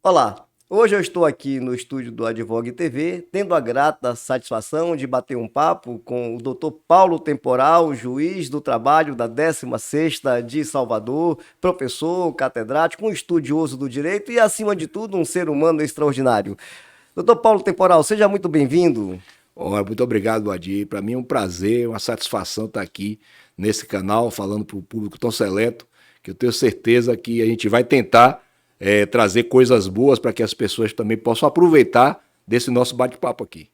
Olá, hoje eu estou aqui no estúdio do Advogue TV, tendo a grata satisfação de bater um papo com o Dr. Paulo Temporal, juiz do trabalho da 16ª de Salvador, professor, catedrático, um estudioso do direito e, acima de tudo, um ser humano extraordinário. Dr. Paulo Temporal, seja muito bem-vindo. Muito obrigado, Adir. Para mim é um prazer, uma satisfação estar aqui nesse canal, falando para o público tão seleto, que eu tenho certeza que a gente vai tentar trazer coisas boas para que as pessoas também possam aproveitar desse nosso bate-papo aqui.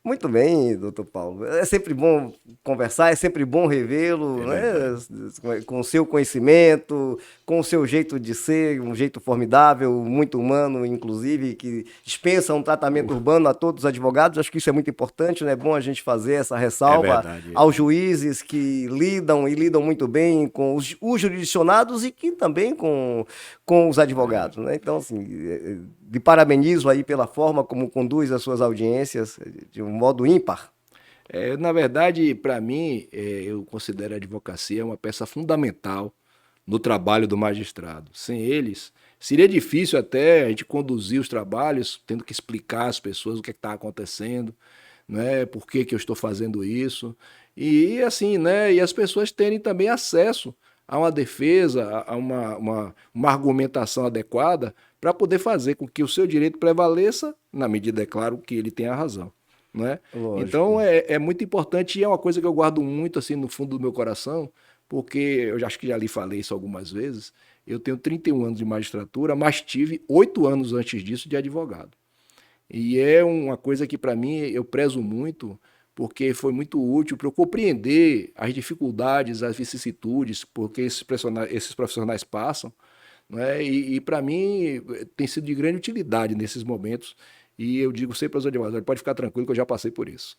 Muito bem, doutor Paulo. É sempre bom conversar, é sempre bom revê-lo, É verdade. né? Com o seu conhecimento, com o seu jeito de ser, um jeito formidável, muito humano, inclusive, que dispensa um tratamento urbano a todos os advogados. Acho que isso é muito importante, né? É bom a gente fazer essa É ressalva verdade. aos juízes que lidam e lidam muito bem com os jurisdicionados e que também com os advogados, né? Então, assim, de parabenizo aí pela forma como conduz as suas audiências, de um modo ímpar. Na verdade, para mim, eu considero a advocacia uma peça fundamental no trabalho do magistrado. Sem eles, seria difícil até a gente conduzir os trabalhos, tendo que explicar às pessoas o que está acontecendo, né? Por que que eu estou fazendo isso. E assim, né? E as pessoas terem também acesso a uma defesa, a uma argumentação adequada para poder fazer com que o seu direito prevaleça, na medida, é claro, que ele tenha razão. Né? Então Lógico. é muito importante e é uma coisa que eu guardo muito assim no fundo do meu coração, porque eu acho que já lhe falei isso algumas vezes. Eu tenho 31 anos de magistratura, mas tive 8 anos antes disso de advogado. E é uma coisa que para mim eu prezo muito, porque foi muito útil para eu compreender as dificuldades, as vicissitudes, porque esses profissionais passam, né? E para mim tem sido de grande utilidade nesses momentos. E eu digo sempre aos advogados, pode ficar tranquilo que eu já passei por isso.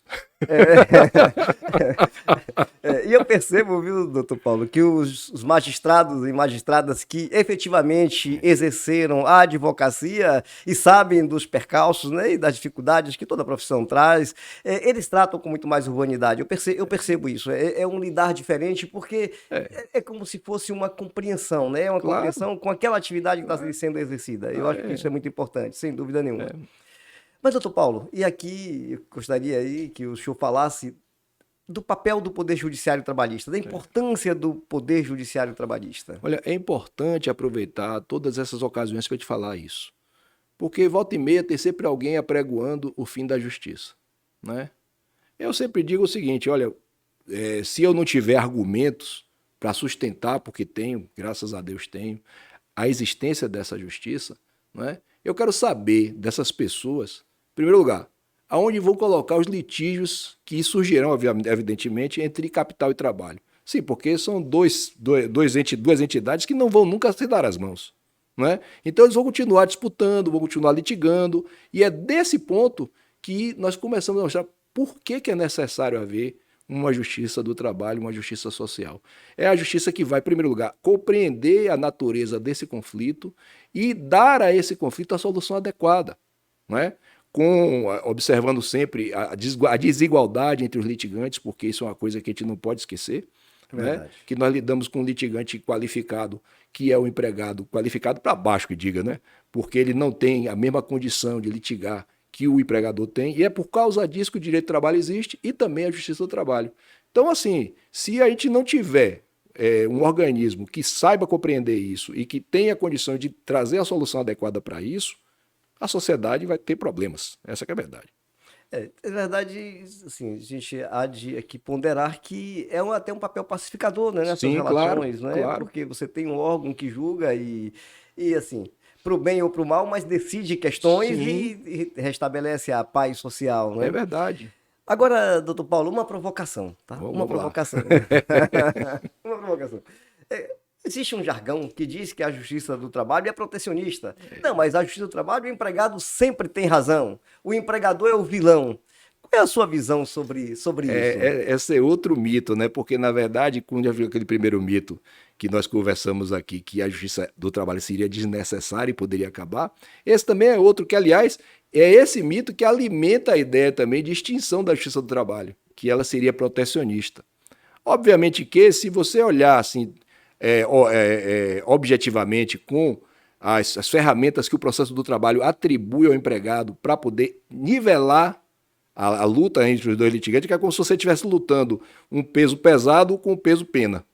É, e eu percebo, viu, doutor Paulo, que os magistrados e magistradas que efetivamente exerceram a advocacia e sabem dos percalços, né, e das dificuldades que toda profissão traz, eles tratam com muito mais urbanidade. Eu percebo isso. É um lidar diferente porque É, é como se fosse uma compreensão, né? Uma claro. compreensão com aquela atividade que está sendo exercida. Eu Ah, acho que isso é é, muito importante, sem dúvida nenhuma. é. Mas, doutor Paulo, e aqui eu gostaria aí que o senhor falasse do papel do Poder Judiciário Trabalhista, da importância do Poder Judiciário Trabalhista. Olha, é importante aproveitar todas essas ocasiões para te falar isso. Porque volta e meia tem sempre alguém apregoando o fim da justiça. Né? Eu sempre digo o seguinte, olha, se eu não tiver argumentos para sustentar, porque tenho, graças a Deus tenho, a existência dessa justiça, né? Eu quero saber dessas pessoas, em primeiro lugar, aonde vão colocar os litígios que surgirão, evidentemente, entre capital e trabalho. Sim, porque são duas entidades que não vão nunca se dar as mãos. Né? Então eles vão continuar disputando, vão continuar litigando, e é desse ponto que nós começamos a mostrar por que é necessário haver uma justiça do trabalho, uma justiça social. É a justiça que vai, em primeiro lugar, compreender a natureza desse conflito e dar a esse conflito a solução adequada, não é? Observando sempre a desigualdade entre os litigantes, porque isso é uma coisa que a gente não pode esquecer, né? Verdade. Que nós lidamos com um litigante qualificado, que é o empregado qualificado para baixo, que diga, né? Porque ele não tem a mesma condição de litigar que o empregador tem, e é por causa disso que o direito do trabalho existe e também a justiça do trabalho. Então, assim, se a gente não tiver um organismo que saiba compreender isso e que tenha condição de trazer a solução adequada para isso, a sociedade vai ter problemas. Essa que é a verdade. É verdade, assim, a gente há de aqui ponderar que até um papel pacificador, né, nessas Sim, claro, relações, né? claro. Porque você tem um órgão que julga e assim, para o bem ou para o mal, mas decide questões Sim, e restabelece a paz social, é né? verdade. Agora, doutor Paulo, uma provocação, tá? Uma Vamos lá. provocação. Uma provocação. Existe um jargão que diz que a justiça do trabalho é protecionista. Não, mas a justiça do trabalho, o empregado sempre tem razão. O empregador é o vilão. Qual é a sua visão sobre isso? Esse é outro mito, né? Porque, na verdade, quando já viu aquele primeiro mito que nós conversamos aqui, que a justiça do trabalho seria desnecessária e poderia acabar, esse também é outro que, aliás, é esse mito que alimenta a ideia também de extinção da justiça do trabalho, que ela seria protecionista. Obviamente que, se você olhar assim, objetivamente com as ferramentas que o processo do trabalho atribui ao empregado para poder nivelar a luta entre os dois litigantes, que é como se você estivesse lutando um peso pesado com o peso pena.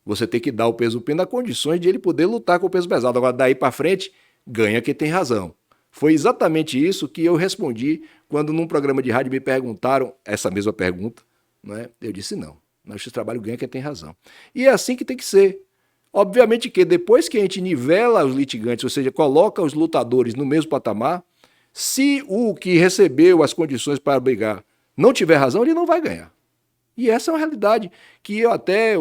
Você tem que dar o peso pena condições de ele poder lutar com o peso pesado. Agora, daí para frente, ganha quem tem razão. Foi exatamente isso que eu respondi quando num programa de rádio me perguntaram essa mesma pergunta, né? Eu disse não, na justiça do trabalho ganha quem tem razão. E é assim que tem que ser. Obviamente que depois que a gente nivela os litigantes, ou seja, coloca os lutadores no mesmo patamar, se o que recebeu as condições para brigar não tiver razão, ele não vai ganhar. E essa é uma realidade que eu até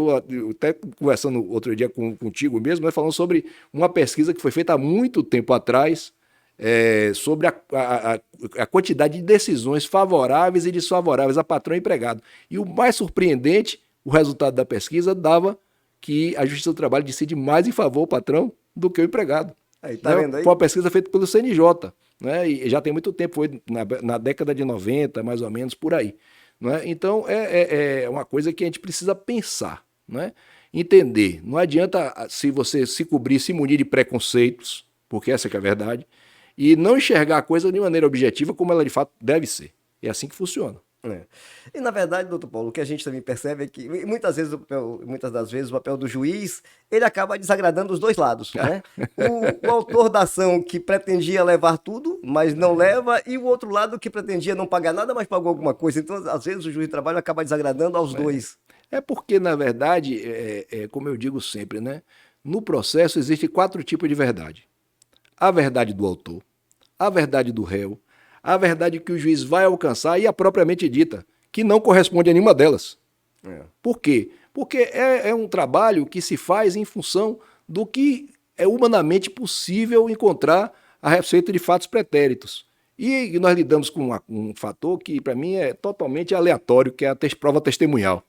conversando outro dia contigo mesmo, né, falando sobre uma pesquisa que foi feita há muito tempo atrás, sobre a quantidade de decisões favoráveis e desfavoráveis a patrão e empregado. E o mais surpreendente, o resultado da pesquisa dava que a Justiça do Trabalho decide mais em favor do patrão do que o empregado. Aí, tá vendo aí? Foi uma pesquisa feita pelo CNJ, né? E já tem muito tempo, foi na década de 90, mais ou menos, por aí. Né? Então, é uma coisa que a gente precisa pensar, né? Entender. Não adianta se você se cobrir, se munir de preconceitos, porque essa que é a verdade, e não enxergar a coisa de maneira objetiva como ela de fato deve ser. É assim que funciona. E na verdade, doutor Paulo, o que a gente também percebe é que muitas das vezes o papel do juiz, ele acaba desagradando os dois lados, né? O autor da ação que pretendia levar tudo, mas não leva, e o outro lado que pretendia não pagar nada, mas pagou alguma coisa. Então, às vezes, o juiz de trabalho acaba desagradando aos dois. É porque, na verdade, como eu digo sempre, né? No processo existem 4 tipos de verdade. A verdade do autor, a verdade do réu, a verdade que o juiz vai alcançar e a propriamente dita, que não corresponde a nenhuma delas. Por quê? Porque é um trabalho que se faz em função do que é humanamente possível encontrar a respeito de fatos pretéritos. E nós lidamos com um fator que, para mim, é totalmente aleatório, que é a prova testemunhal.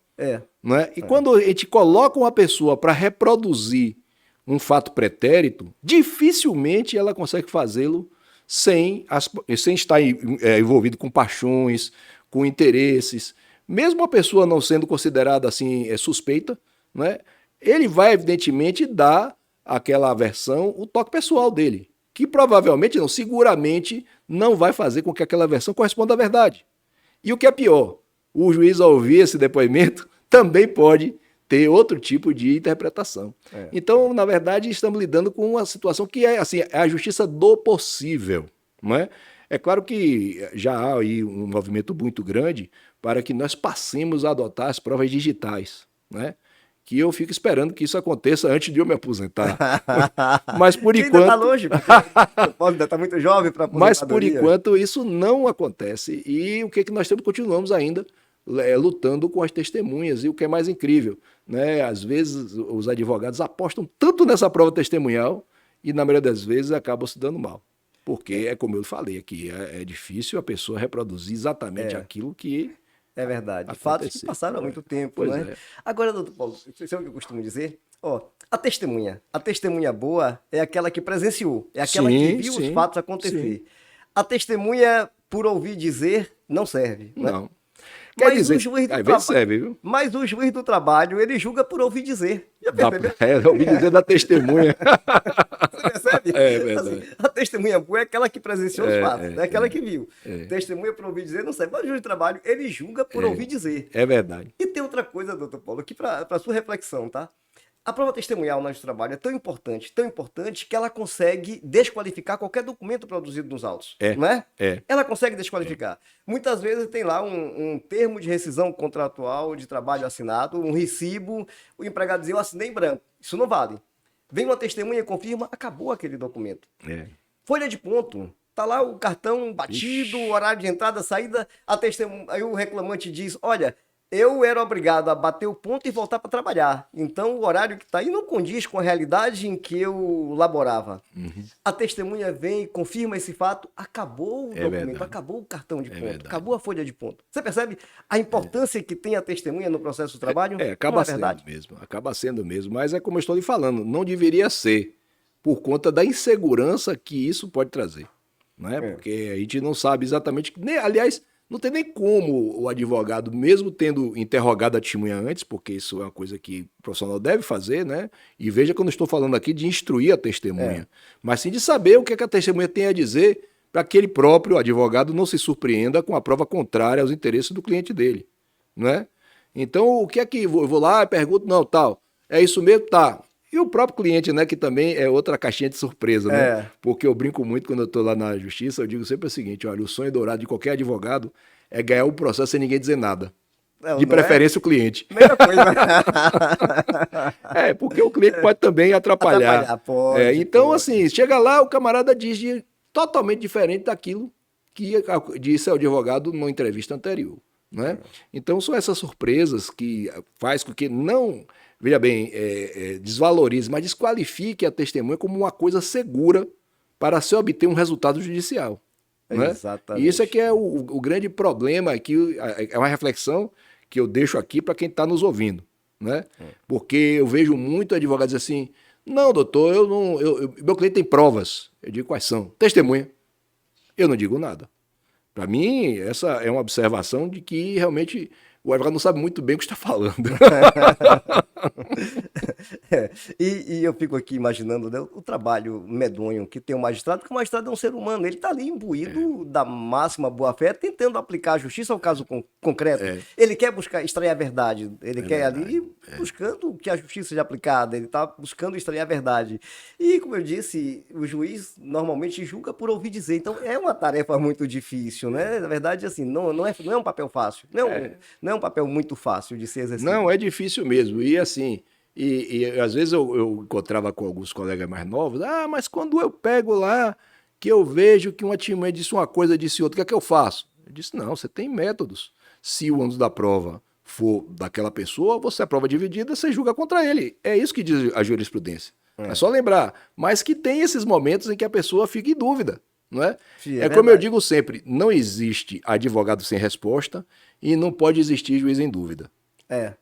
Não é? E quando a gente coloca uma pessoa para reproduzir um fato pretérito, dificilmente ela consegue fazê-lo sem estar envolvido com paixões, com interesses. Mesmo a pessoa não sendo considerada assim suspeita, né, ele vai evidentemente dar àquela versão o toque pessoal dele, que provavelmente, não, seguramente não vai fazer com que aquela versão corresponda à verdade. E o que é pior, o juiz, ao ouvir esse depoimento, também pode ter outro tipo de interpretação. Então, na verdade, estamos lidando com uma situação que é assim, é a justiça do possível. Não é? É claro que já há aí um movimento muito grande para que nós passemos a adotar as provas digitais, né? Que eu fico esperando que isso aconteça antes de eu me aposentar. Mas por enquanto... Ainda está longe, porque ainda está muito jovem para aposentadoria. Mas por enquanto isso não acontece. E o que nós temos? Continuamos ainda lutando com as testemunhas. E o que é mais incrível, né? Às vezes os advogados apostam tanto nessa prova testemunhal e na maioria das vezes acabam se dando mal. Porque é como eu falei aqui, é difícil a pessoa reproduzir exatamente aquilo que... É verdade. Fatos que passaram há muito tempo, né? Agora, doutor Paulo, você sabe o que eu costumo dizer? A testemunha boa é aquela que presenciou, é aquela que viu os fatos acontecer. A testemunha, por ouvir dizer, não serve. Não. Né? Mas o juiz do trabalho, ele julga por ouvir dizer. Já percebeu? Ouvir dizer da testemunha. Você percebe? É verdade. Assim, a testemunha boa é aquela que presenciou os fatos, é aquela que viu. Testemunha por ouvir dizer não serve. Mas o juiz do trabalho, ele julga por ouvir dizer. É verdade. E tem outra coisa, doutor Paulo, aqui para sua reflexão, tá? A prova testemunhal no justiça do trabalho é tão importante que ela consegue desqualificar qualquer documento produzido nos autos, não é? Ela consegue desqualificar. Muitas vezes tem lá um termo de rescisão contratual de trabalho assinado, um recibo, o empregado diz, eu assinei em branco, isso não vale. Vem uma testemunha e confirma, acabou aquele documento. Folha de ponto, tá lá o cartão batido, o horário de entrada, saída, aí o reclamante diz, olha, eu era obrigado a bater o ponto e voltar para trabalhar. Então, o horário que está aí não condiz com a realidade em que eu laborava. A testemunha vem, confirma esse fato, acabou o documento, verdade. Acabou o cartão de ponto, verdade. Acabou a folha de ponto. Você percebe a importância que tem a testemunha no processo do trabalho? Acaba sendo verdade. Mesmo, acaba sendo mesmo. Mas é como eu estou lhe falando, não deveria ser, por conta da insegurança que isso pode trazer. Né? Porque a gente não sabe exatamente... Aliás, Não tem nem como o advogado, mesmo tendo interrogado a testemunha antes, porque isso é uma coisa que o profissional deve fazer, né? E veja que eu não estou falando aqui de instruir a testemunha, mas sim de saber o que é que a testemunha tem a dizer para que ele próprio, o advogado, não se surpreenda com a prova contrária aos interesses do cliente dele, né? Então, o que é que eu vou lá e pergunto, não, tal, é isso mesmo? Tá. E o próprio cliente, né, que também é outra caixinha de surpresa, né? Porque eu brinco muito quando eu estou lá na justiça, eu digo sempre o seguinte, olha, o sonho dourado de qualquer advogado é ganhar o processo sem ninguém dizer nada. Não, De não preferência o cliente. Primeira coisa. Porque o cliente pode também atrapalhar. Pode. Então, pode. assim, chega lá, o camarada diz totalmente diferente daquilo que disse ao advogado numa entrevista anterior, né? Então, são essas surpresas que faz com que não... Veja bem, desvalorize, mas desqualifique a testemunha como uma coisa segura para se obter um resultado judicial. Né? Exatamente. E isso é que é o grande problema, que é uma reflexão que eu deixo aqui para quem está nos ouvindo. Né? Porque eu vejo muito advogados assim, não, doutor, meu cliente tem provas. Eu digo, quais são? Testemunha. Eu não digo nada. Para mim, essa é uma observação de que realmente o advogado não sabe muito bem o que está falando. E eu fico aqui imaginando, né, o trabalho medonho que tem o magistrado, porque o magistrado é um ser humano, ele está ali imbuído da máxima boa-fé, tentando aplicar a justiça ao caso concreto. Ele quer buscar extrair a verdade, ele quer ali buscando que a justiça seja aplicada, ele está buscando extrair a verdade. E, como eu disse, o juiz normalmente julga por ouvir dizer, então é uma tarefa muito difícil, né? Na verdade, assim, não é um papel fácil, não é um papel muito fácil de ser exercido. Não, é difícil mesmo. E assim, às vezes eu encontrava com alguns colegas mais novos, mas quando eu pego lá, que eu vejo que uma testemunha disse uma coisa, disse outra, o que é que eu faço? Eu disse, não, você tem métodos. Se o ânus da prova for daquela pessoa, você é prova dividida, você julga contra ele. É isso que diz a jurisprudência. É só lembrar. Mas que tem esses momentos em que a pessoa fica em dúvida. Não é? Sim, como eu digo sempre, não existe advogado sem resposta e não pode existir juiz em dúvida.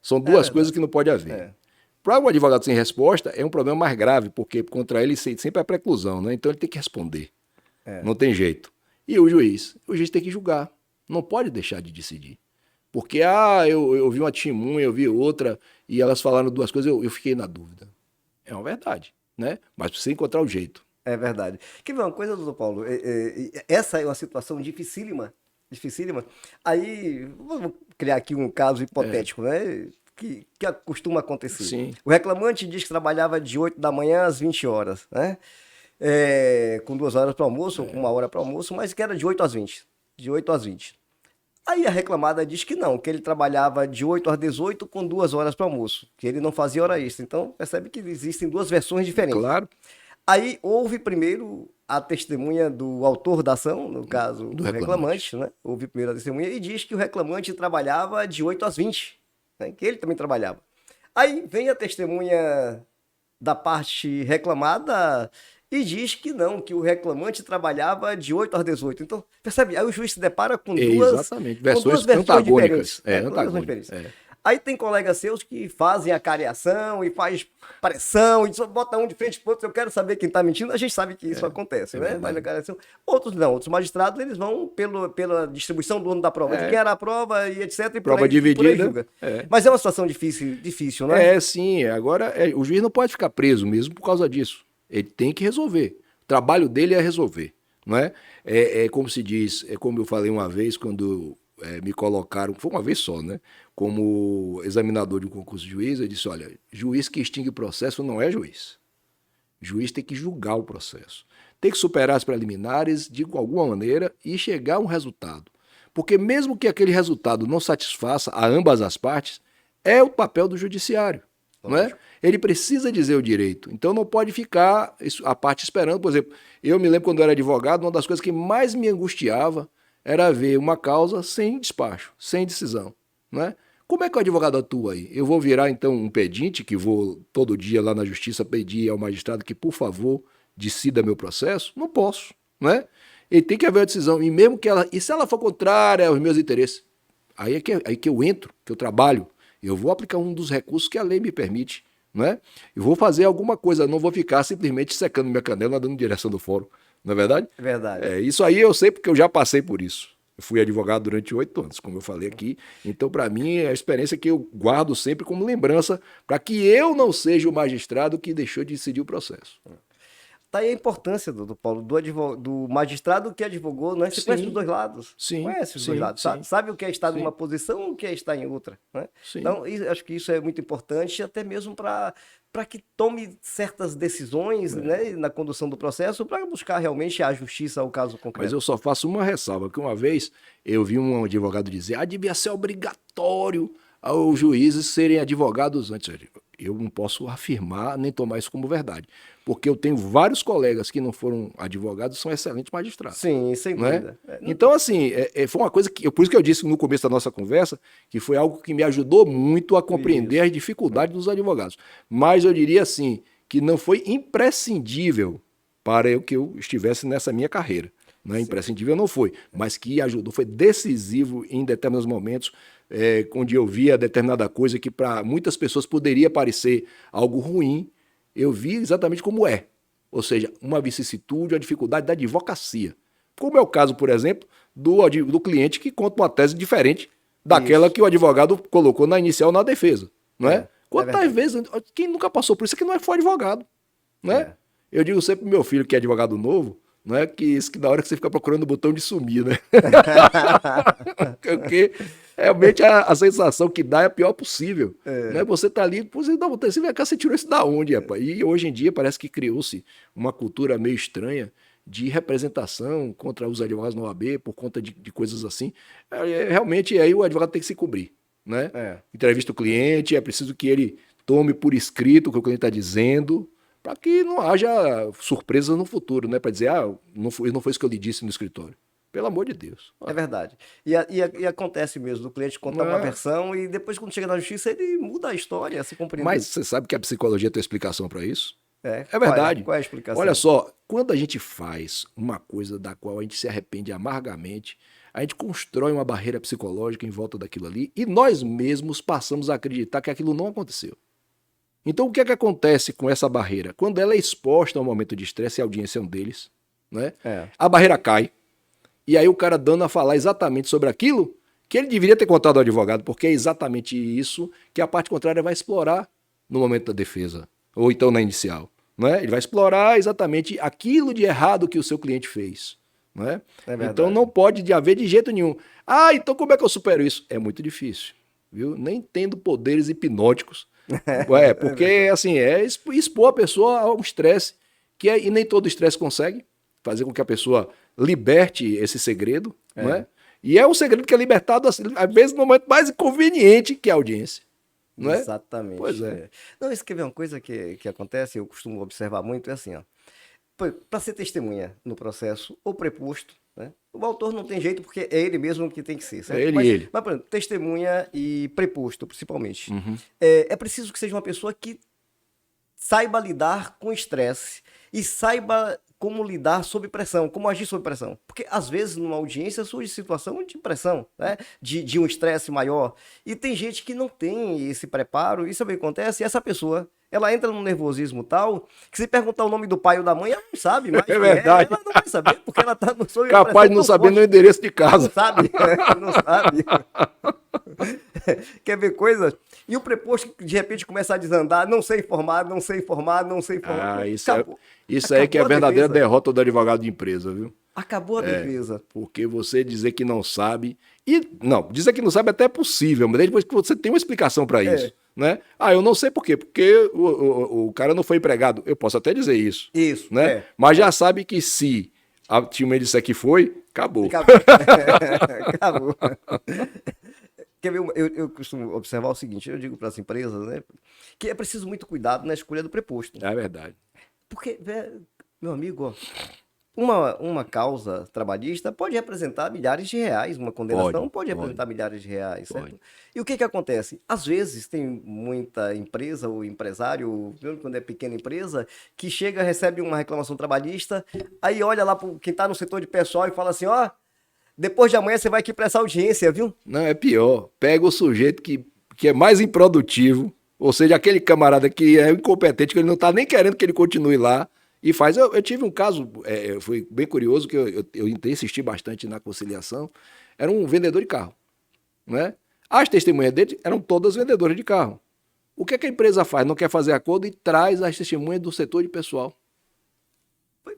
São duas coisas que não pode haver. Para o advogado sem resposta é um problema mais grave, porque contra ele sempre é preclusão, né? Então ele tem que responder. Não tem jeito. E o juiz tem que julgar. Não pode deixar de decidir. Porque, eu vi uma testemunha, eu vi outra, e elas falaram duas coisas, eu fiquei na dúvida. É uma verdade, né? Mas precisa encontrar o jeito. É verdade. Quer ver uma coisa, doutor Paulo? Essa é uma situação dificílima. Aí, vamos criar aqui um caso hipotético, né? Que costuma acontecer. Sim. O reclamante diz que trabalhava de 8 da manhã às 20 horas, né? Com 2 horas para almoço, ou com 1 hora para almoço, mas que era de 8 às 20. De 8 às 20. Aí a reclamada diz que não, que ele trabalhava de 8 às 18 com 2 horas para almoço, que ele não fazia hora extra. Então, percebe que existem duas versões diferentes. Claro. Aí houve primeiro a testemunha do autor da ação, no caso do reclamante, né? Houve primeiro a testemunha e diz que o reclamante trabalhava de 8 às 20, né? Que ele também trabalhava. Aí vem a testemunha da parte reclamada e diz que não, que o reclamante trabalhava de 8 às 18. Então, percebe? Aí o juiz se depara com duas versões antagônicas. Diferentes. Aí tem colegas seus que fazem a cariação e faz pressão e bota um de frente pro outro, eu quero saber quem tá mentindo. A gente sabe que isso acontece, né? Mas na cariação. Outros não, outros magistrados, eles vão pela distribuição do ônus da prova, de quem era a prova e etc. E prova dividida. Mas é uma situação difícil, né? Sim. Agora, o juiz não pode ficar preso mesmo por causa disso. Ele tem que resolver. O trabalho dele é resolver, não é? Como se diz, como eu falei uma vez, quando me colocaram, foi uma vez só, né? Como examinador de um concurso de juiz, eu disse, olha, juiz que extingue processo não é juiz. Juiz tem que julgar o processo. Tem que superar as preliminares de alguma maneira e chegar a um resultado. Porque mesmo que aquele resultado não satisfaça a ambas as partes, é o papel do judiciário. Não é? Ele precisa dizer o direito. Então não pode ficar a parte esperando. Por exemplo, eu me lembro quando eu era advogado, uma das coisas que mais me angustiava era ver uma causa sem despacho, sem decisão. Não é? Como é que o advogado atua aí? Eu vou virar, então, um pedinte, que vou todo dia lá na justiça pedir ao magistrado que, por favor, decida meu processo? Não posso, não é? Ele tem que haver uma decisão. E mesmo que e se ela for contrária aos meus interesses? Aí é que eu entro, que eu trabalho. Eu vou aplicar um dos recursos que a lei me permite, não é? Eu vou fazer alguma coisa, não vou ficar simplesmente secando minha canela, dando direção do fórum. Não é verdade? É verdade. Isso aí eu sei porque eu já passei por isso. Eu fui advogado durante 8 anos, como eu falei aqui. Então, para mim, é a experiência que eu guardo sempre como lembrança para que eu não seja o magistrado que deixou de decidir o processo. Tá aí a importância, doutor Paulo, do magistrado que advogou, né? Você conhece os dois lados. Sim, Conhece os sim, dois lados. sim, Sabe o que é estar sim, numa posição e o que é estar em outra, né? sim. Então, acho que isso é muito importante, até mesmo para que tome certas decisões, né, na condução do processo, para buscar realmente a justiça ao caso Mas concreto. eu só faço uma ressalva, que uma vez eu vi um advogado dizer, devia ser obrigatório aos juízes serem advogados antes. Eu não posso afirmar nem tomar isso como verdade, porque eu tenho vários colegas que não foram advogados e são excelentes magistrados. Sim, sem Não é? dúvida. Então, assim, foi uma coisa que, por isso que eu disse no começo da nossa conversa, que foi algo que me ajudou muito a compreender as dificuldades dos advogados. Mas eu diria assim, que não foi imprescindível para que eu estivesse nessa minha carreira. Não é imprescindível, não foi, mas que ajudou, foi decisivo em determinados momentos, onde eu via determinada coisa que para muitas pessoas poderia parecer algo ruim, eu vi exatamente como é. Ou seja, uma vicissitude, uma dificuldade da advocacia. Como é o caso, por exemplo, do cliente que conta uma tese diferente daquela que o advogado colocou na inicial na defesa. Não é? Quantas vezes, quem nunca passou por isso é que não foi advogado. Não é? Eu digo sempre pro meu filho que é advogado novo, não é que isso que na hora que você fica procurando o botão de sumir, né? Porque realmente a sensação que dá é a pior possível. Né? Você tá ali, você dá vontade, você vem cá, você tirou isso da onde, rapaz? E hoje em dia parece que criou-se uma cultura meio estranha de representação contra os advogados na OAB por conta de coisas assim. Realmente aí o advogado tem que se cobrir. Né? Entrevista o cliente, é preciso que ele tome por escrito o que o cliente está dizendo, para que não haja surpresas no futuro, né? Para dizer, não foi isso que eu lhe disse no escritório. Pelo amor de Deus. É verdade. E acontece mesmo, do cliente contar uma versão e depois, quando chega na justiça, ele muda a história, se compreende. Mas você sabe que a psicologia tem explicação para isso? É verdade. Qual é a explicação? Olha só, quando a gente faz uma coisa da qual a gente se arrepende amargamente, a gente constrói uma barreira psicológica em volta daquilo ali e nós mesmos passamos a acreditar que aquilo não aconteceu. Então, o que é que acontece com essa barreira? Quando ela é exposta a um momento de estresse, e a audiência é um deles, né? A barreira cai, e aí o cara dando a falar exatamente sobre aquilo que ele deveria ter contado ao advogado, porque é exatamente isso que a parte contrária vai explorar no momento da defesa, ou então na inicial. Né? Ele vai explorar exatamente aquilo de errado que o seu cliente fez. Né? Então não pode haver de jeito nenhum. Então como é que eu supero isso? É muito difícil, viu? Nem tendo poderes hipnóticos. Porque assim, expor a pessoa a um estresse, e nem todo estresse consegue fazer com que a pessoa liberte esse segredo, não é? E é um segredo que é libertado, assim, às vezes, no momento mais inconveniente, que é a audiência. Não é? Exatamente. Pois é. Não, isso quer ver uma coisa que acontece, eu costumo observar muito, é assim, ó. Para ser testemunha no processo, ou preposto, né? O autor não tem jeito, porque é ele mesmo que tem que ser, certo? Ele. Mas, por exemplo, testemunha e preposto, principalmente. É preciso que seja uma pessoa que saiba lidar com estresse e saiba como lidar sob pressão, como agir sob pressão. Porque, às vezes, numa audiência surge situação de pressão, né? De um estresse maior. E tem gente que não tem esse preparo, e sabe o que acontece? E essa pessoa, ela entra num nervosismo tal, que se perguntar o nome do pai ou da mãe, ela não sabe mais. É verdade. Ela não vai saber, porque ela tá sob capaz de não saber no endereço de casa. Não sabe, não sabe. Quer ver coisa? E o preposto que de repente começa a desandar, não sei informar. Isso aí que é a verdadeira derrota do advogado de empresa, viu? Acabou a defesa. Porque você dizer que não sabe. Dizer que não sabe até é possível, mas depois que você tem uma explicação para isso. Né? Eu não sei por quê, porque o cara não foi empregado. Eu posso até dizer isso. Isso. Né? Mas já sabe que se a time disser que foi, acabou. Acabou. Quer ver, eu costumo observar o seguinte, eu digo para as empresas, né, que é preciso muito cuidado na escolha do preposto. É verdade. Porque, meu amigo, uma causa trabalhista pode representar milhares de reais, uma condenação pode representar milhares de reais, certo? E o que acontece? Às vezes tem muita empresa ou empresário, quando é pequena empresa, que chega, recebe uma reclamação trabalhista, aí olha lá para quem está no setor de pessoal e fala assim, depois de amanhã você vai aqui para essa audiência, viu? Não, é pior. Pega o sujeito que é mais improdutivo, ou seja, aquele camarada que é incompetente, que ele não está nem querendo que ele continue lá, e faz. Eu tive um caso, foi bem curioso, que eu insisti bastante na conciliação. era um vendedor de carro, né? As testemunhas dele eram todas vendedoras de carro. O que é que a empresa faz? Não quer fazer acordo e traz as testemunhas do setor de pessoal.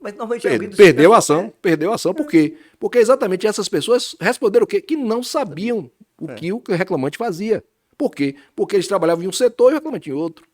Mas normalmente é alguém do Perdeu a setor, ação, perdeu a ação. Por quê? Porque exatamente essas pessoas responderam o quê? Que não sabiam o que o reclamante fazia. Por quê? Porque eles trabalhavam em um setor e o reclamante em outro.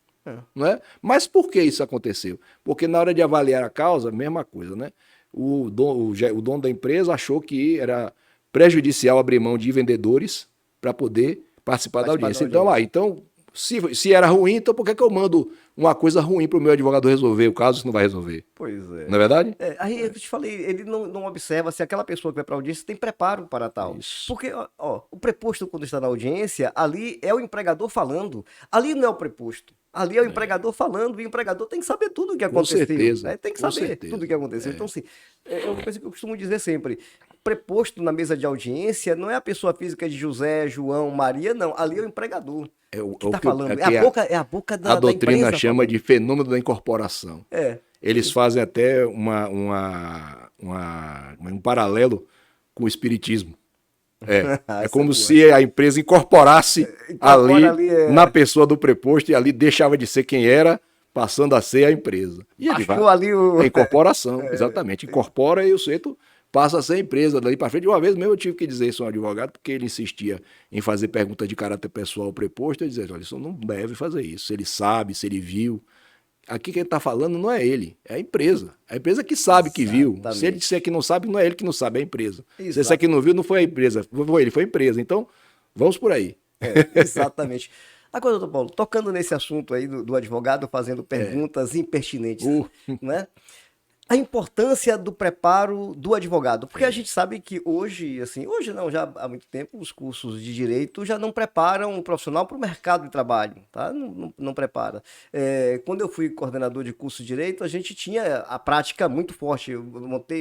Não é? Mas por que isso aconteceu? Porque na hora de avaliar a causa, mesma coisa, né? O dono da empresa achou que era prejudicial abrir mão de vendedores para poder participar da audiência. Então, se era ruim, então por que eu mando uma coisa ruim para o meu advogado resolver o caso se não vai resolver? Pois é. Não é verdade? Aí eu te falei, ele não observa se aquela pessoa que vai para a audiência tem preparo para tal. Isso. Porque, ó, o preposto, quando está na audiência, ali é o empregador falando. Ali não é o preposto. Ali é o empregador falando, e o empregador tem que saber tudo o que aconteceu. certeza, Né? Tem que com saber certeza. tudo o que aconteceu. Então, assim, é uma coisa que eu costumo dizer sempre. Preposto na mesa de audiência não é a pessoa física de José, João, Maria, não. Ali é o empregador. Que está falando. É a boca da A doutrina empresa chama falando. de fenômeno da incorporação. É. Eles fazem até um paralelo com o espiritismo. É como se a empresa incorporasse ali na pessoa do preposto e ali deixava de ser quem era, passando a ser a empresa. E ele vai. Ali o... É incorporação, exatamente. Incorpora e o sujeito passa a ser a empresa dali para frente. Uma vez mesmo eu tive que dizer isso a um advogado, porque ele insistia em fazer perguntas de caráter pessoal ao preposto. Eu dizia, olha, isso não deve fazer isso. Se ele sabe, se ele viu. Aqui quem está falando não é ele, é a empresa. A empresa que sabe que viu. Se ele disser que não sabe, não é ele que não sabe, é a empresa. Se ele disser que não viu, não foi a empresa, foi ele, foi a empresa. Então, vamos por aí. Exatamente. Agora, doutor Paulo, tocando nesse assunto aí do advogado fazendo perguntas impertinentes, né? A importância do preparo do advogado, porque a gente sabe que hoje, assim, hoje não, já há muito tempo, os cursos de direito já não preparam o profissional para o mercado de trabalho, tá? Não prepara. Quando eu fui coordenador de curso de direito, a gente tinha a prática muito forte.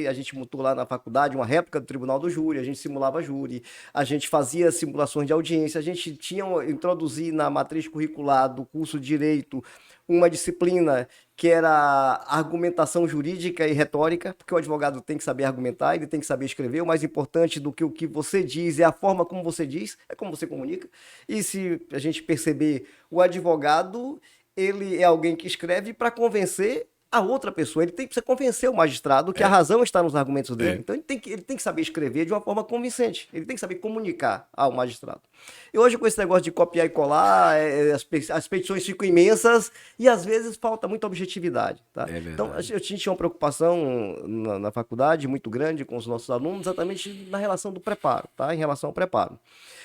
A gente montou lá na faculdade uma réplica do Tribunal do Júri, a gente simulava júri, a gente fazia simulações de audiência, a gente tinha introduzir na matriz curricular do curso de direito uma disciplina que era argumentação jurídica e retórica, porque o advogado tem que saber argumentar, ele tem que saber escrever. O mais importante do que o que você diz é a forma como você diz, é como você comunica. E se a gente perceber, o advogado, ele é alguém que escreve para convencer a outra pessoa. Ele precisa convencer o magistrado que a razão está nos argumentos dele. Então ele tem que saber escrever de uma forma convincente. Ele tem que saber comunicar ao magistrado. E hoje, com esse negócio de copiar e colar, as petições ficam imensas e às vezes falta muita objetividade. Tá? Então a gente tinha uma preocupação na faculdade muito grande com os nossos alunos, exatamente na relação do preparo, tá? Em relação ao preparo.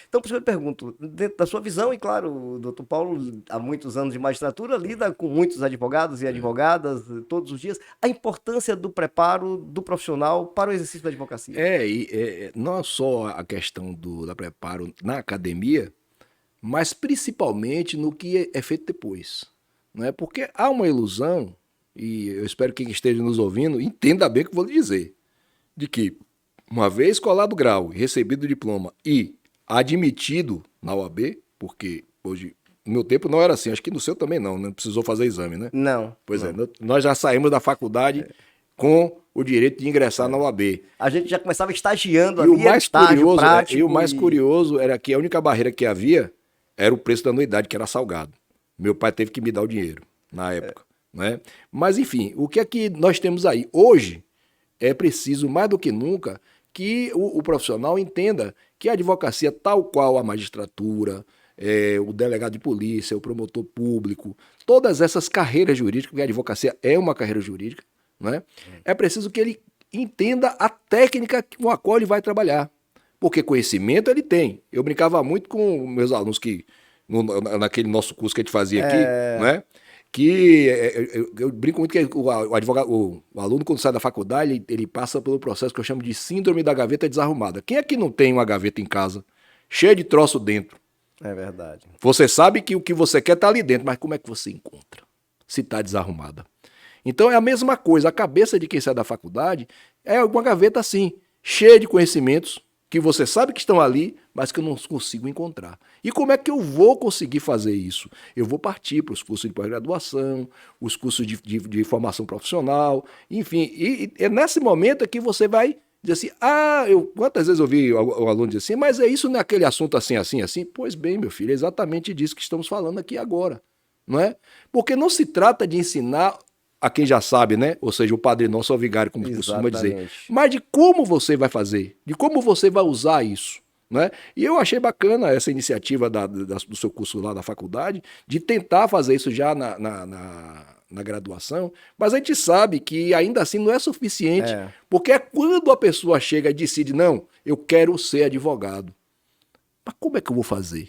Então, por isso eu pergunto, dentro da sua visão, e claro, o doutor Paulo, há muitos anos de magistratura, lida com muitos advogados e advogadas todos os dias, a importância do preparo do profissional para o exercício da advocacia. Não só a questão do preparo na academia, mas principalmente no que é feito depois. Não é? Porque há uma ilusão, e eu espero que quem esteja nos ouvindo entenda bem o que eu vou lhe dizer, de que uma vez colado o grau, recebido o diploma e admitido na OAB, porque hoje, no meu tempo não era assim, acho que no seu também não precisou fazer exame, né? Não. Pois é, nós já saímos da faculdade com o direito de ingressar na OAB. A gente já começava estagiando ali, e o mais curioso era que a única barreira que havia era o preço da anuidade, que era salgado. Meu pai teve que me dar o dinheiro na época, né? Mas enfim, o que é que nós temos aí? Hoje é preciso, mais do que nunca, que o profissional entenda que a advocacia, tal qual a magistratura, o delegado de polícia, o promotor público, todas essas carreiras jurídicas, porque a advocacia é uma carreira jurídica, né? É preciso que ele entenda a técnica com a qual ele vai trabalhar, porque conhecimento ele tem. Eu brincava muito com meus alunos que, naquele nosso curso que a gente fazia aqui, né? Que eu brinco muito que o aluno, quando sai da faculdade, ele passa pelo processo que eu chamo de síndrome da gaveta desarrumada. Quem é que não tem uma gaveta em casa cheia de troço dentro? É verdade. Você sabe que o que você quer está ali dentro, mas como é que você encontra se está desarrumada? Então é a mesma coisa, a cabeça de quem sai da faculdade é uma gaveta assim, cheia de conhecimentos, que você sabe que estão ali, mas que eu não consigo encontrar. E como é que eu vou conseguir fazer isso? Eu vou partir para os cursos de pós-graduação, os cursos de formação profissional, enfim. E é nesse momento que você vai Diz assim, quantas vezes eu ouvi o aluno dizer assim, mas isso não é aquele assunto assim, assim, assim? Pois bem, meu filho, é exatamente disso que estamos falando aqui agora, não é? Porque não se trata de ensinar a quem já sabe, né? Ou seja, o Padre Nosso ou o vigário, como costuma dizer, Exatamente. mas de como você vai fazer, de como você vai usar isso. Né? E eu achei bacana essa iniciativa do seu curso lá da faculdade, de tentar fazer isso já na graduação, mas a gente sabe que ainda assim não é suficiente, É. porque é quando a pessoa chega e decide, não, eu quero ser advogado. Mas como é que eu vou fazer?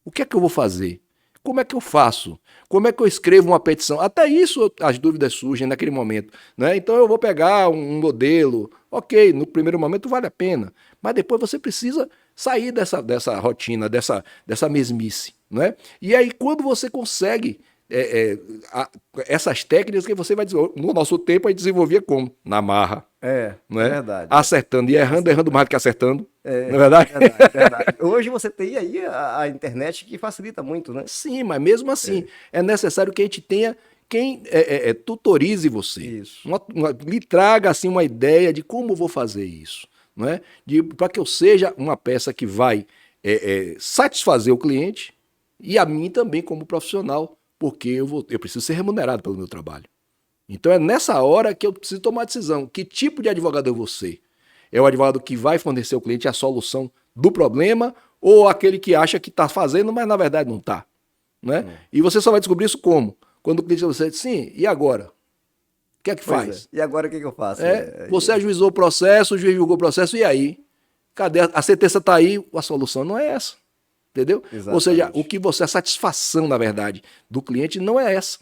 O que é que eu vou fazer? Como é que eu faço? Como é que eu escrevo uma petição? Até isso as dúvidas surgem naquele momento. Né? Então eu vou pegar um modelo, ok, no primeiro momento vale a pena, mas depois você precisa sair dessa rotina, dessa mesmice. Né? E aí quando você consegue essas técnicas que você vai desenvolver, no nosso tempo a gente desenvolvia como? Na marra. É Né? verdade. Acertando e errando mais do que acertando. É, Não é verdade? verdade, verdade. Hoje você tem aí a internet que facilita muito, né? Sim, mas mesmo assim, é necessário que a gente tenha quem tutorize você. Isso. Lhe traga assim, uma ideia de como vou fazer isso. Né? Para que eu seja uma peça que vai satisfazer o cliente e a mim também como profissional, porque eu preciso ser remunerado pelo meu trabalho. Então é nessa hora que eu preciso tomar a decisão. Que tipo de advogado eu vou ser? É o advogado que vai fornecer ao cliente a solução do problema ou aquele que acha que está fazendo, mas na verdade não está? Né? E você só vai descobrir isso como? Quando o cliente você diz, sim, e agora? O que é que faz? E agora o que eu faço? Você ajuizou o processo, o juiz julgou o processo, e aí? Cadê? A sentença está aí, a solução não é essa. Entendeu? Exatamente. Ou seja, a satisfação, na verdade, do cliente não é essa.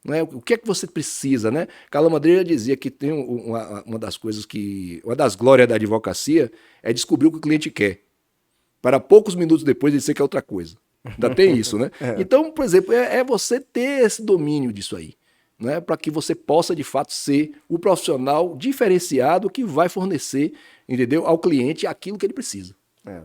Né? O que é que você precisa, né? Carla Madeira dizia que tem uma das coisas uma das glórias da advocacia é descobrir o que o cliente quer, para poucos minutos depois ele dizer que é outra coisa. Ainda tem isso, né? Então, por exemplo, é você ter esse domínio disso aí, né? Para que você possa, de fato, ser o profissional diferenciado que vai fornecer, entendeu, ao cliente aquilo que ele precisa. É.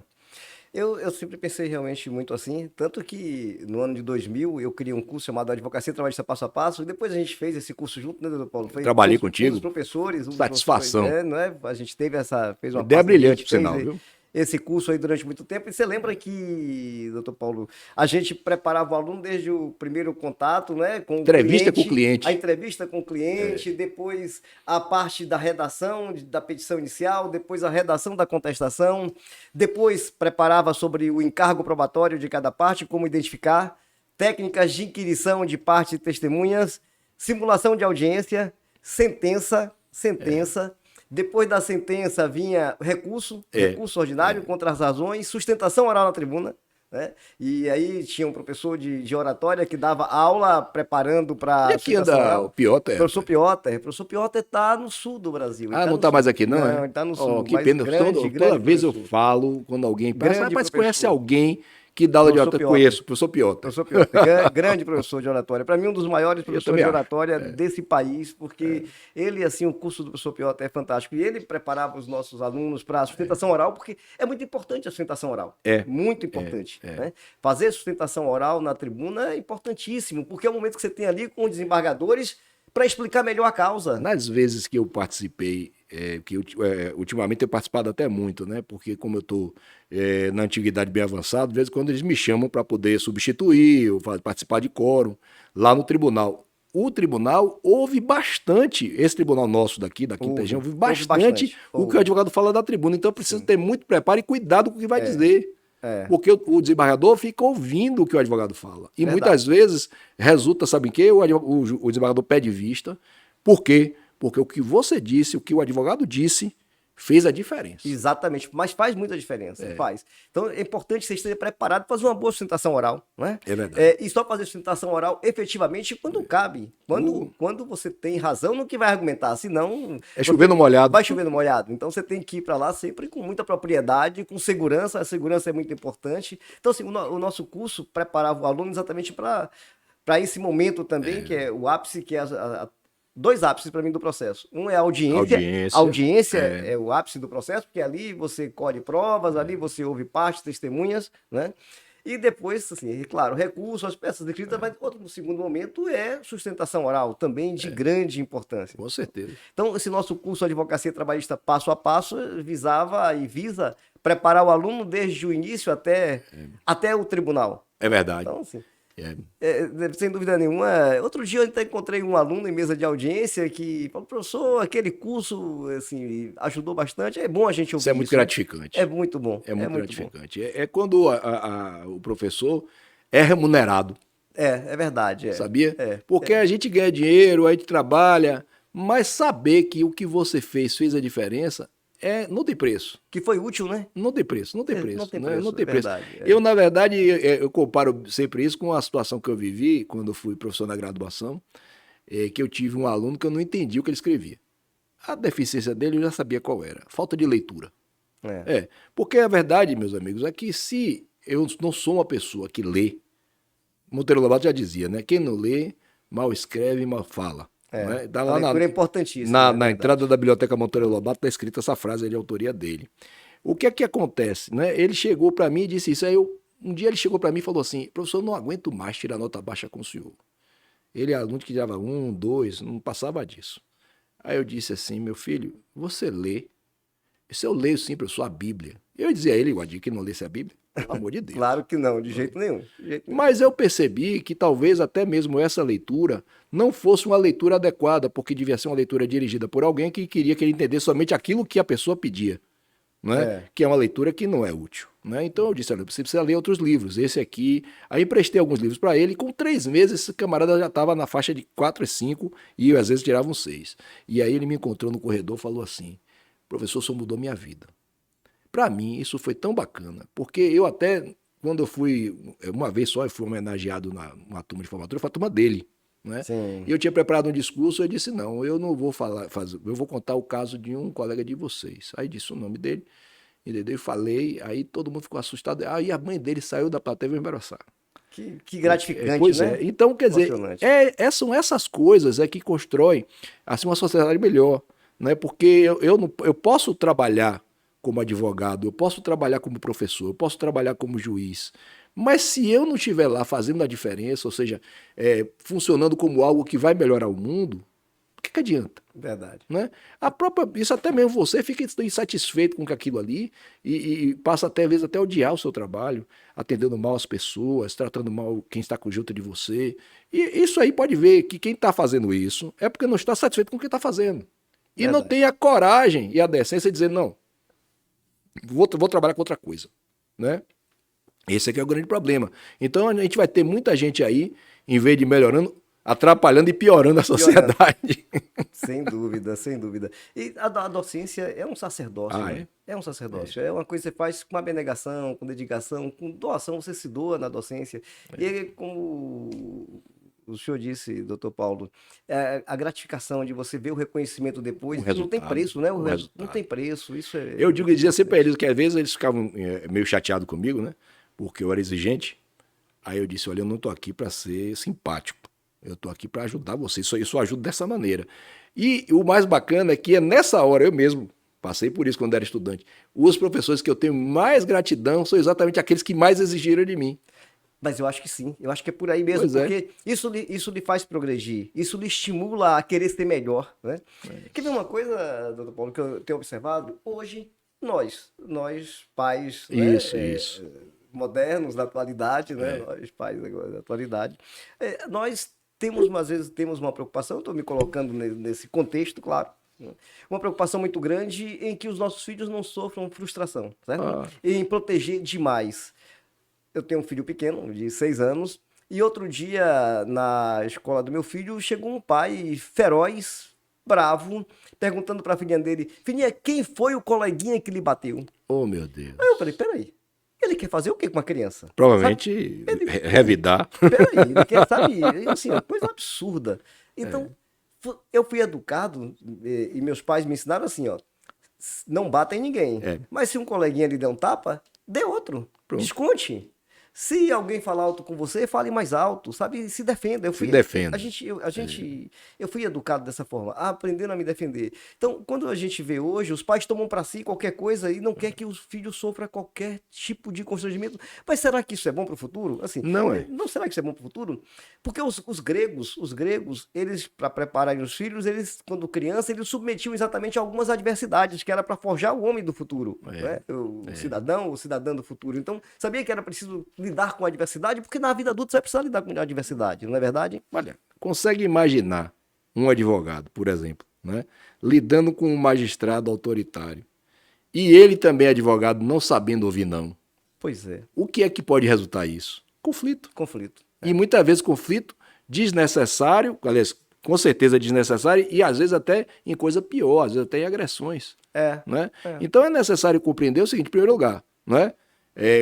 Eu sempre pensei realmente muito assim, tanto que no ano de 2000 eu criei um curso chamado Advocacia Trabalhista Passo a Passo, e depois a gente fez esse curso junto, né, doutor Paulo? Trabalhei Um contigo. dos professores. Satisfação. Não é? A gente fez uma Ideia parceria, brilhante, por sinal, viu? esse curso aí durante muito tempo. E você lembra que, doutor Paulo, a gente preparava o aluno desde o primeiro contato, né, com o entrevista cliente, com o cliente. a entrevista com o cliente, depois a parte da redação, da petição inicial, depois a redação da contestação, depois preparava sobre o encargo probatório de cada parte, como identificar, técnicas de inquirição de partes e testemunhas, simulação de audiência, sentença. Depois da sentença vinha recurso ordinário contra as razões, sustentação oral na tribuna, né? E aí tinha um professor de oratória que dava aula preparando para... E aqui anda o Piotr? Professor Piotr. Professor Piotr está no sul do Brasil. Não está mais aqui não, não, é? Ele está no sul. Que pena. Toda vez eu falo, quando alguém passa, mas conhece alguém que dá aula de oratória. Conheço, o professor Piotr. Professor Piotr, grande professor de oratória. Para mim, um dos maiores professores de oratória desse país, porque ele, assim, o curso do professor Piotr é fantástico. E ele preparava os nossos alunos para a sustentação oral, porque é muito importante a sustentação oral. Muito importante. Né? Fazer sustentação oral na tribuna é importantíssimo, porque é o momento que você tem ali com os desembargadores para explicar melhor a causa. Nas vezes que eu participei, ultimamente eu participado até muito, né? Porque como eu estou na antiguidade bem avançada, de vez em quando eles me chamam para poder substituir, ou participar de quórum lá no tribunal. O tribunal ouve bastante, esse tribunal nosso daqui, da Quinta Região, ouve bastante o que o advogado fala da tribuna. Então precisa ter muito preparo e cuidado com o que vai dizer. Porque o desembargador fica ouvindo o que o advogado fala. E muitas vezes resulta, sabe em quê? O desembargador pede vista. Por quê? Porque o que você disse, o que o advogado disse, fez a diferença. Exatamente, mas faz muita diferença, faz. Então é importante você esteja preparado para fazer uma boa sustentação oral, não é? É verdade. E só fazer sustentação oral efetivamente quando cabe, quando você tem razão no que vai argumentar, senão... É chover no molhado. Vai chover no molhado, então você tem que ir para lá sempre com muita propriedade, com segurança, a segurança é muito importante. Então assim, o nosso curso preparava o aluno exatamente para esse momento também, que é o ápice, que é dois ápices para mim do processo. Um é a audiência. A audiência é o ápice do processo, porque ali você colhe provas, ali você ouve partes, testemunhas, né? E depois, assim, claro, recurso às peças escritas, mas outro segundo momento é sustentação oral, também de grande importância. Com certeza. Então, esse nosso curso de Advocacia Trabalhista passo a passo visava e visa preparar o aluno desde o início até o tribunal. É verdade. Então, assim, É. sem dúvida nenhuma. Outro dia eu até encontrei um aluno em mesa de audiência que falou, professor, aquele curso assim, ajudou bastante. É bom a gente ouvir Isso é muito né? gratificante. É muito bom. É muito muito bom. gratificante. É quando o professor é remunerado. É verdade. Sabia? Porque a gente ganha dinheiro, a gente trabalha, mas saber que o que você fez a diferença, não tem preço. Que foi útil, né? Não tem preço, não tem preço. Não tem né? preço, Não tem preço. verdade, Eu, na verdade, eu comparo sempre isso com a situação que eu vivi quando eu fui professor na graduação, que eu tive um aluno que eu não entendi o que ele escrevia. A deficiência dele eu já sabia qual era. Falta de leitura. Porque a verdade, meus amigos, é que se eu não sou uma pessoa que lê, Monteiro Lobato já dizia, né? Quem não lê, mal escreve, mal fala. Né? Tá lá a leitura é importantíssima. Na entrada da biblioteca Monteiro Lobato está escrita essa frase de autoria dele. O que é que acontece? Né? Ele chegou para mim e disse isso. Aí um dia ele chegou para mim e falou assim, professor, eu não aguento mais tirar nota baixa com o senhor. Ele é aluno que tirava 1, 2, não passava disso. Aí eu disse assim, meu filho, você lê? Se eu leio sim, professor, a Bíblia. Eu dizia a ele, Guadi, que não lesse a Bíblia. Pelo amor de Deus. Claro que não, de jeito nenhum. Mas eu percebi que talvez até mesmo essa leitura não fosse uma leitura adequada, porque devia ser uma leitura dirigida por alguém que queria que ele entendesse somente aquilo que a pessoa pedia, né? Que é uma leitura que não é útil. Né? Então eu disse, olha, você precisa ler outros livros, esse aqui. Aí emprestei alguns livros para ele, e com 3 meses esse camarada já estava na faixa de 4 e 5, e eu às vezes tirava um 6. E aí ele me encontrou no corredor e falou assim, professor, isso mudou minha vida. Para mim, isso foi tão bacana, porque eu até, quando eu fui, uma vez só, eu fui homenageado numa turma de formatura, foi a turma dele, né? Sim. E eu tinha preparado um discurso, eu disse, não, eu não vou eu vou contar o caso de um colega de vocês. Aí disse o nome dele, entendeu? Eu falei, aí todo mundo ficou assustado, aí a mãe dele saiu da plateia e veio embaraçar. Que gratificante, pois né? Então, quer dizer, são essas coisas que constroem assim, uma sociedade melhor, né? Porque eu posso trabalhar como advogado, eu posso trabalhar como professor, eu posso trabalhar como juiz, mas se eu não estiver lá fazendo a diferença, ou seja, funcionando como algo que vai melhorar o mundo, o que adianta? Verdade. Né? Isso até mesmo você fica insatisfeito com aquilo ali e passa até, às vezes, até odiar o seu trabalho, atendendo mal as pessoas, tratando mal quem está junto de você. E isso aí pode ver que quem está fazendo isso é porque não está satisfeito com o que está fazendo. E não tem a coragem e a decência de dizer, não, vou trabalhar com outra coisa, né? Esse aqui é o grande problema. Então a gente vai ter muita gente aí, em vez de melhorando, atrapalhando e piorando a sociedade. Sem dúvida, sem dúvida. E a docência é um sacerdócio, né? É um sacerdócio. É uma coisa que você faz com abnegação, com dedicação, com doação, você se doa na docência. E como o senhor disse, doutor Paulo, a gratificação de você ver o reconhecimento depois, não tem preço, né? Não tem preço. Isso é. Eu dizia sempre a eles que às vezes eles ficavam meio chateados comigo, né? Porque eu era exigente. Aí eu disse, olha, eu não estou aqui para ser simpático. Eu estou aqui para ajudar vocês. Eu só ajudo dessa maneira. E o mais bacana é que nessa hora, eu mesmo passei por isso quando era estudante, os professores que eu tenho mais gratidão são exatamente aqueles que mais exigiram de mim. Mas eu acho que sim, eu acho que é por aí mesmo, porque isso lhe faz progredir, isso lhe estimula a querer ser melhor, né? Quer ver uma coisa, doutor Paulo, que eu tenho observado? Hoje, nós pais, Isso. modernos da atualidade, né? Nós pais agora da atualidade, nós às vezes temos uma preocupação, estou me colocando nesse contexto, claro, uma preocupação muito grande em que os nossos filhos não sofram frustração, certo? E em proteger demais. Eu tenho um filho pequeno, de 6 anos, e outro dia, na escola do meu filho, chegou um pai feroz, bravo, perguntando para a filhinha dele, filhinha, quem foi o coleguinha que lhe bateu? Oh, meu Deus. Aí eu falei, peraí, ele quer fazer o quê com uma criança? Provavelmente revidar. Peraí, ele quer, sabe, assim, uma coisa absurda. Então, eu fui educado, e meus pais me ensinaram assim, ó, não bata em ninguém, mas se um coleguinha lhe der um tapa, dê outro, desconte. Se alguém falar alto com você, fale mais alto, sabe? Se defenda. Se defenda. Eu fui educado dessa forma, aprendendo a me defender. Então, quando a gente vê hoje, os pais tomam para si qualquer coisa e não quer que os filhos sofram qualquer tipo de constrangimento. Mas será que isso é bom para o futuro? Assim, Não é. não será que isso é bom para o futuro? Porque os gregos, eles, para prepararem os filhos, eles, quando criança, eles submetiam exatamente a algumas adversidades, que era para forjar o homem do futuro, né? O cidadão do futuro. Então, sabia que era preciso lidar com a adversidade, porque na vida adulta você vai precisar lidar com a adversidade, não é verdade? Olha, consegue imaginar um advogado, por exemplo, né, lidando com um magistrado autoritário e ele também, advogado, não sabendo ouvir não? Pois é. O que é que pode resultar isso? Conflito. Conflito. E muitas vezes conflito desnecessário, aliás, com certeza desnecessário e às vezes até em coisa pior, às vezes até em agressões. Né? Então é necessário compreender o seguinte, em primeiro lugar, não é?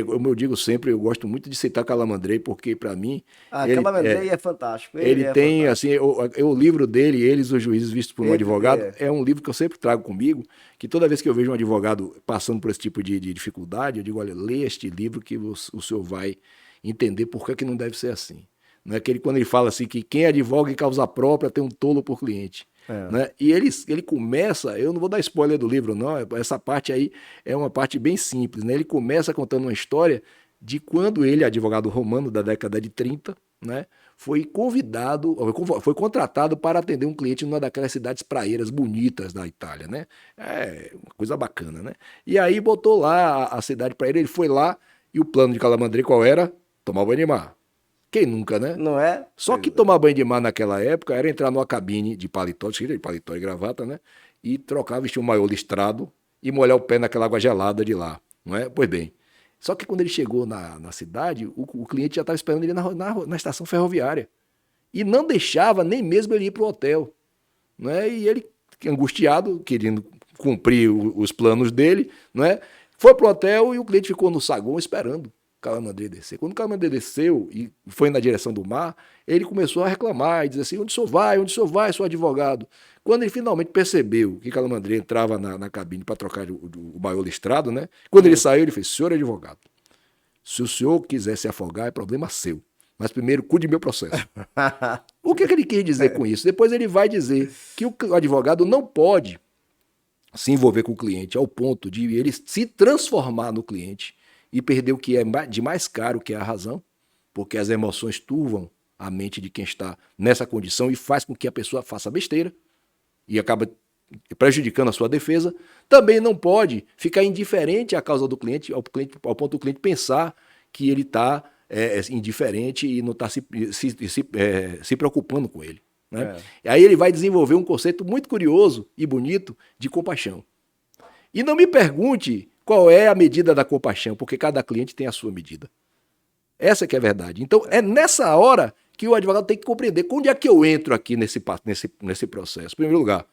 Como eu digo sempre, eu gosto muito de citar Calamandrei, porque para mim... Calamandrei é fantástico. Ele tem, fantástico. Assim, o livro dele, Eles, os Juízes Vistos por um Advogado, é um livro que eu sempre trago comigo, que toda vez que eu vejo um advogado passando por esse tipo de dificuldade, eu digo, olha, leia este livro que o senhor vai entender por que não deve ser assim. Não é que quando ele fala assim, que quem advoga em causa própria tem um tolo por cliente. Né? E ele começa, eu não vou dar spoiler do livro não, essa parte aí é uma parte bem simples, né? Ele começa contando uma história de quando ele, advogado romano da década de 30, né, foi contratado para atender um cliente numa daquelas cidades praeiras bonitas da Itália, né? É uma coisa bacana, né? E aí botou lá a cidade praeira, ele foi lá e o plano de Calamandrei qual era? Tomar banho de mar. Quem nunca, né? Não é? Só que tomar banho de mar naquela época era entrar numa cabine de paletó, de paletó e gravata, né? E trocar, vestir um maiô listrado e molhar o pé naquela água gelada de lá, não é? Pois bem, só que quando ele chegou na cidade, o cliente já estava esperando ele na estação ferroviária. E não deixava nem mesmo ele ir para o hotel, não é? E ele, angustiado, querendo cumprir os planos dele, não é? Foi para o hotel e o cliente ficou no saguão esperando Calamandrei descer. Quando o Calamandrei desceu e foi na direção do mar, ele começou a reclamar e dizer assim, onde o senhor vai? Onde o senhor vai, seu advogado? Quando ele finalmente percebeu que Calamandrei entrava na cabine para trocar o maiô listrado, né? Quando ele saiu, ele fez, senhor advogado, se o senhor quiser se afogar, é problema seu. Mas primeiro, cuide meu processo. O que ele quis dizer com isso? Depois ele vai dizer que o advogado não pode se envolver com o cliente ao ponto de ele se transformar no cliente e perder o que é de mais caro, que é a razão, porque as emoções turvam a mente de quem está nessa condição e faz com que a pessoa faça besteira e acaba prejudicando a sua defesa. Também não pode ficar indiferente à causa do cliente, ao ponto do cliente pensar que ele está indiferente e não está se preocupando com ele. Né? E aí ele vai desenvolver um conceito muito curioso e bonito de compaixão. E não me pergunte qual é a medida da compaixão, porque cada cliente tem a sua medida. Essa que é a verdade. Então, é nessa hora que o advogado tem que compreender onde é que eu entro aqui nesse processo. Em primeiro lugar,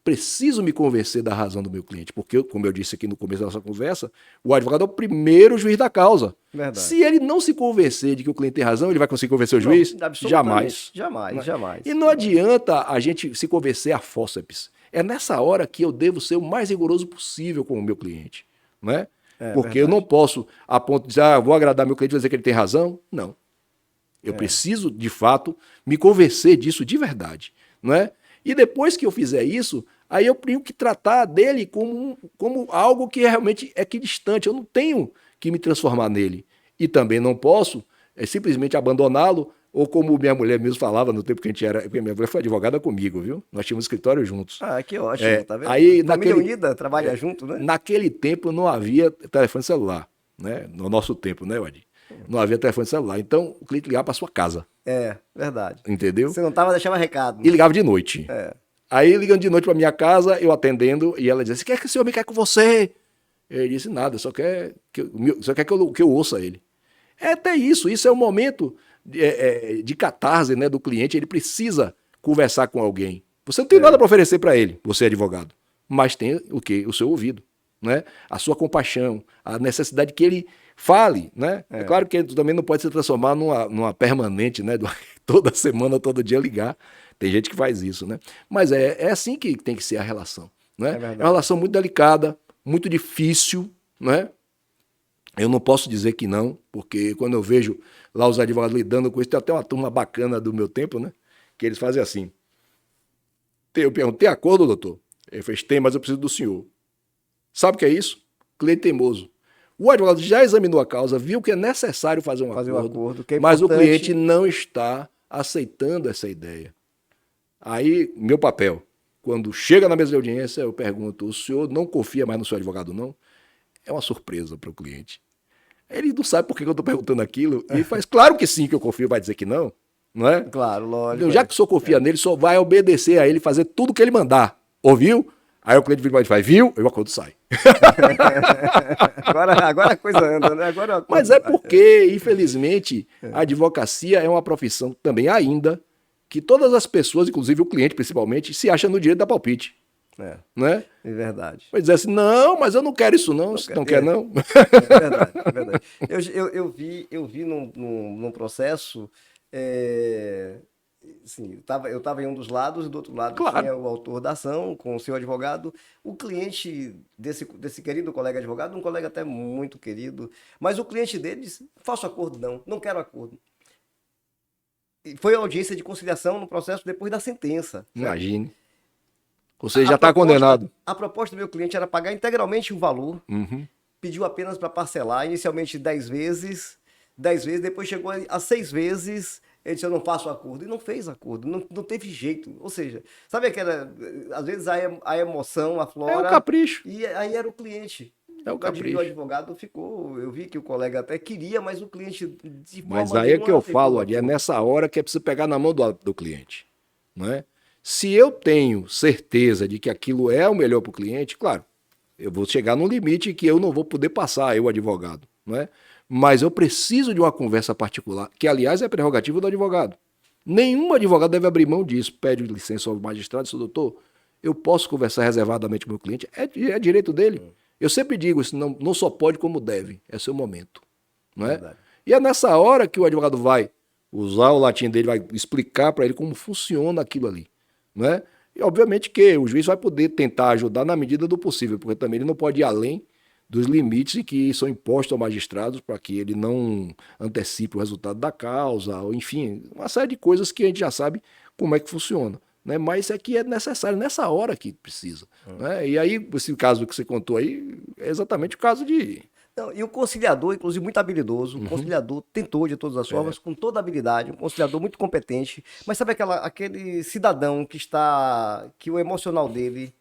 preciso me convencer da razão do meu cliente, porque, como eu disse aqui no começo da nossa conversa, o advogado é o primeiro juiz da causa. Verdade. Se ele não se convencer de que o cliente tem razão, ele vai conseguir convencer o juiz? Jamais. Jamais. E não adianta a gente se convencer a fórceps. É nessa hora que eu devo ser o mais rigoroso possível com o meu cliente. Né? Porque verdade. Eu não posso, a ponto de dizer, vou agradar meu cliente e dizer que ele tem razão. Não. Eu preciso, de fato, me convencer disso de verdade. Não é? E depois que eu fizer isso, aí eu tenho que tratar dele como algo que realmente é distante. Eu não tenho que me transformar nele. E também não posso simplesmente abandoná-lo, ou como minha mulher mesmo falava no tempo que a gente era... Minha mulher foi advogada comigo, viu? Nós tínhamos escritório juntos. Ah, que ótimo, tá vendo? Aí, Família unida, trabalha junto, né? Naquele tempo não havia telefone celular, né? No nosso tempo, né, Wadi? Não havia telefone celular. Então, o cliente ligava para sua casa. Verdade. Entendeu? Você não deixava recado. E ligava de noite. Aí, ligando de noite para minha casa, eu atendendo, e ela dizia, você quer que o senhor me quer com você? Eu disse, nada, só quer que eu ouça ele. É até isso é um momento de catarse, né, do cliente, ele precisa conversar com alguém. Você não tem nada para oferecer para ele, você é advogado, mas tem o quê? O seu ouvido, né? A sua compaixão, a necessidade que ele fale, né? É claro que ele também não pode se transformar numa permanente, né? Toda semana, todo dia ligar. Tem gente que faz isso, né? Mas é assim que tem que ser a relação, né? É uma relação muito delicada, muito difícil, né? Eu não posso dizer que não, porque quando eu vejo lá os advogados lidando com isso, tem até uma turma bacana do meu tempo, né? Que eles fazem assim. Eu perguntei, tem acordo, doutor? Ele fez, tem, mas eu preciso do senhor. Sabe o que é isso? Cliente teimoso. O advogado já examinou a causa, viu que é necessário fazer um acordo, que é mas o importante. cliente não está aceitando essa ideia. Aí, meu papel, quando chega na mesa de audiência, eu pergunto, o senhor não confia mais no seu advogado, não? É uma surpresa para o cliente. Ele não sabe por que eu estou perguntando aquilo e faz claro que sim, que eu confio, vai dizer que não, não é? Claro, lógico. Então, já que o senhor confia nele, só vai obedecer a ele, fazer tudo o que ele mandar. Ouviu? Aí o cliente vira e faz, viu? Aí o acordo sai. agora a coisa anda, né? Agora Mas é porque, infelizmente, a advocacia é uma profissão também ainda que todas as pessoas, inclusive o cliente principalmente, se acham no direito da palpite. Né? É verdade. Vai dizer assim, não, mas eu não quero isso não, não quer não. É verdade, é verdade. Eu vi num processo, assim, eu estava em um dos lados e do outro lado Claro. tinha o autor da ação com o seu advogado, o cliente desse querido colega advogado, um colega até muito querido, mas o cliente dele disse, faço acordo não quero acordo. E foi a audiência de conciliação no processo depois da sentença. Imagine. Você já está condenado. A proposta do meu cliente era pagar integralmente o valor, pediu apenas para parcelar, inicialmente 10 vezes, depois chegou a 6 vezes, ele disse, eu não faço acordo, e não fez acordo, não teve jeito, ou seja, sabe aquela, às vezes a emoção aflora... É um capricho. E aí era o cliente. É o capricho. O advogado ficou, eu vi que o colega até queria, mas o cliente de forma Mas aí é que eu falo, é nessa hora que é preciso pegar na mão do cliente, não é? Se eu tenho certeza de que aquilo é o melhor para o cliente, claro, eu vou chegar num limite que eu não vou poder passar, eu advogado, não é? Mas eu preciso de uma conversa particular, que aliás é prerrogativa do advogado. Nenhum advogado deve abrir mão disso, pede licença ao magistrado, diz, doutor, eu posso conversar reservadamente com o meu cliente, é direito dele. Eu sempre digo isso, não só pode como deve, é seu momento, não é? Verdade. E é nessa hora que o advogado vai usar o latim dele, vai explicar para ele como funciona aquilo ali. Não é? E obviamente que o juiz vai poder tentar ajudar na medida do possível, porque também ele não pode ir além dos limites que são impostos ao magistrado para que ele não antecipe o resultado da causa, ou enfim, uma série de coisas que a gente já sabe como é que funciona. Né? Mas isso aqui é necessário nessa hora que precisa. Né? E aí, esse caso que você contou aí, é exatamente o caso de... Não, e o conciliador, inclusive, muito habilidoso, o conciliador tentou de todas as formas, com toda a habilidade, um conciliador muito competente, mas sabe aquele cidadão que o emocional dele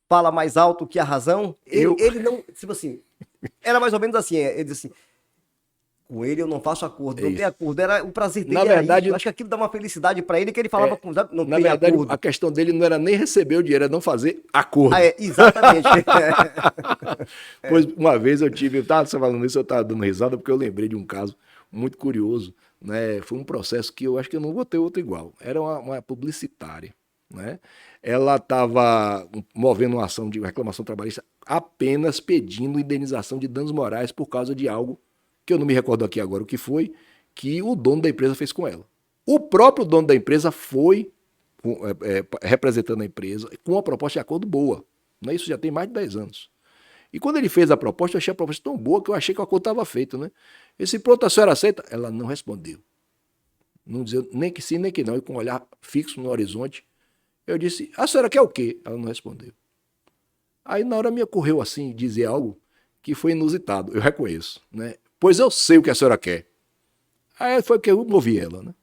fala mais alto que a razão? Ele não, tipo assim, era mais ou menos assim, ele disse assim, com ele eu não faço acordo, não tem acordo, era o prazer dele. Na verdade, eu acho que aquilo dá uma felicidade para ele, que ele falava com não na verdade, acordo. A questão dele não era nem receber o dinheiro, era não fazer acordo. Exatamente. Pois uma vez eu estava falando isso, eu estava dando risada, porque eu lembrei de um caso muito curioso, né? Foi um processo que eu acho que eu não vou ter outro igual. Era uma publicitária, né? Ela estava movendo uma ação de reclamação trabalhista apenas pedindo indenização de danos morais por causa de algo que eu não me recordo aqui agora o que foi, que o dono da empresa fez com ela. O próprio dono da empresa foi representando a empresa com uma proposta de acordo boa. Né? Isso já tem mais de 10 anos. E quando ele fez a proposta, eu achei a proposta tão boa que eu achei que o acordo estava feito. Né? Esse pronto, a senhora aceita? Ela não respondeu. Não dizia nem que sim, nem que não. E com um olhar fixo no horizonte, eu disse, a senhora quer o quê? Ela não respondeu. Aí na hora me ocorreu assim, dizer algo que foi inusitado, eu reconheço, né? Pois eu sei o que a senhora quer. Aí foi que eu movi ela, né?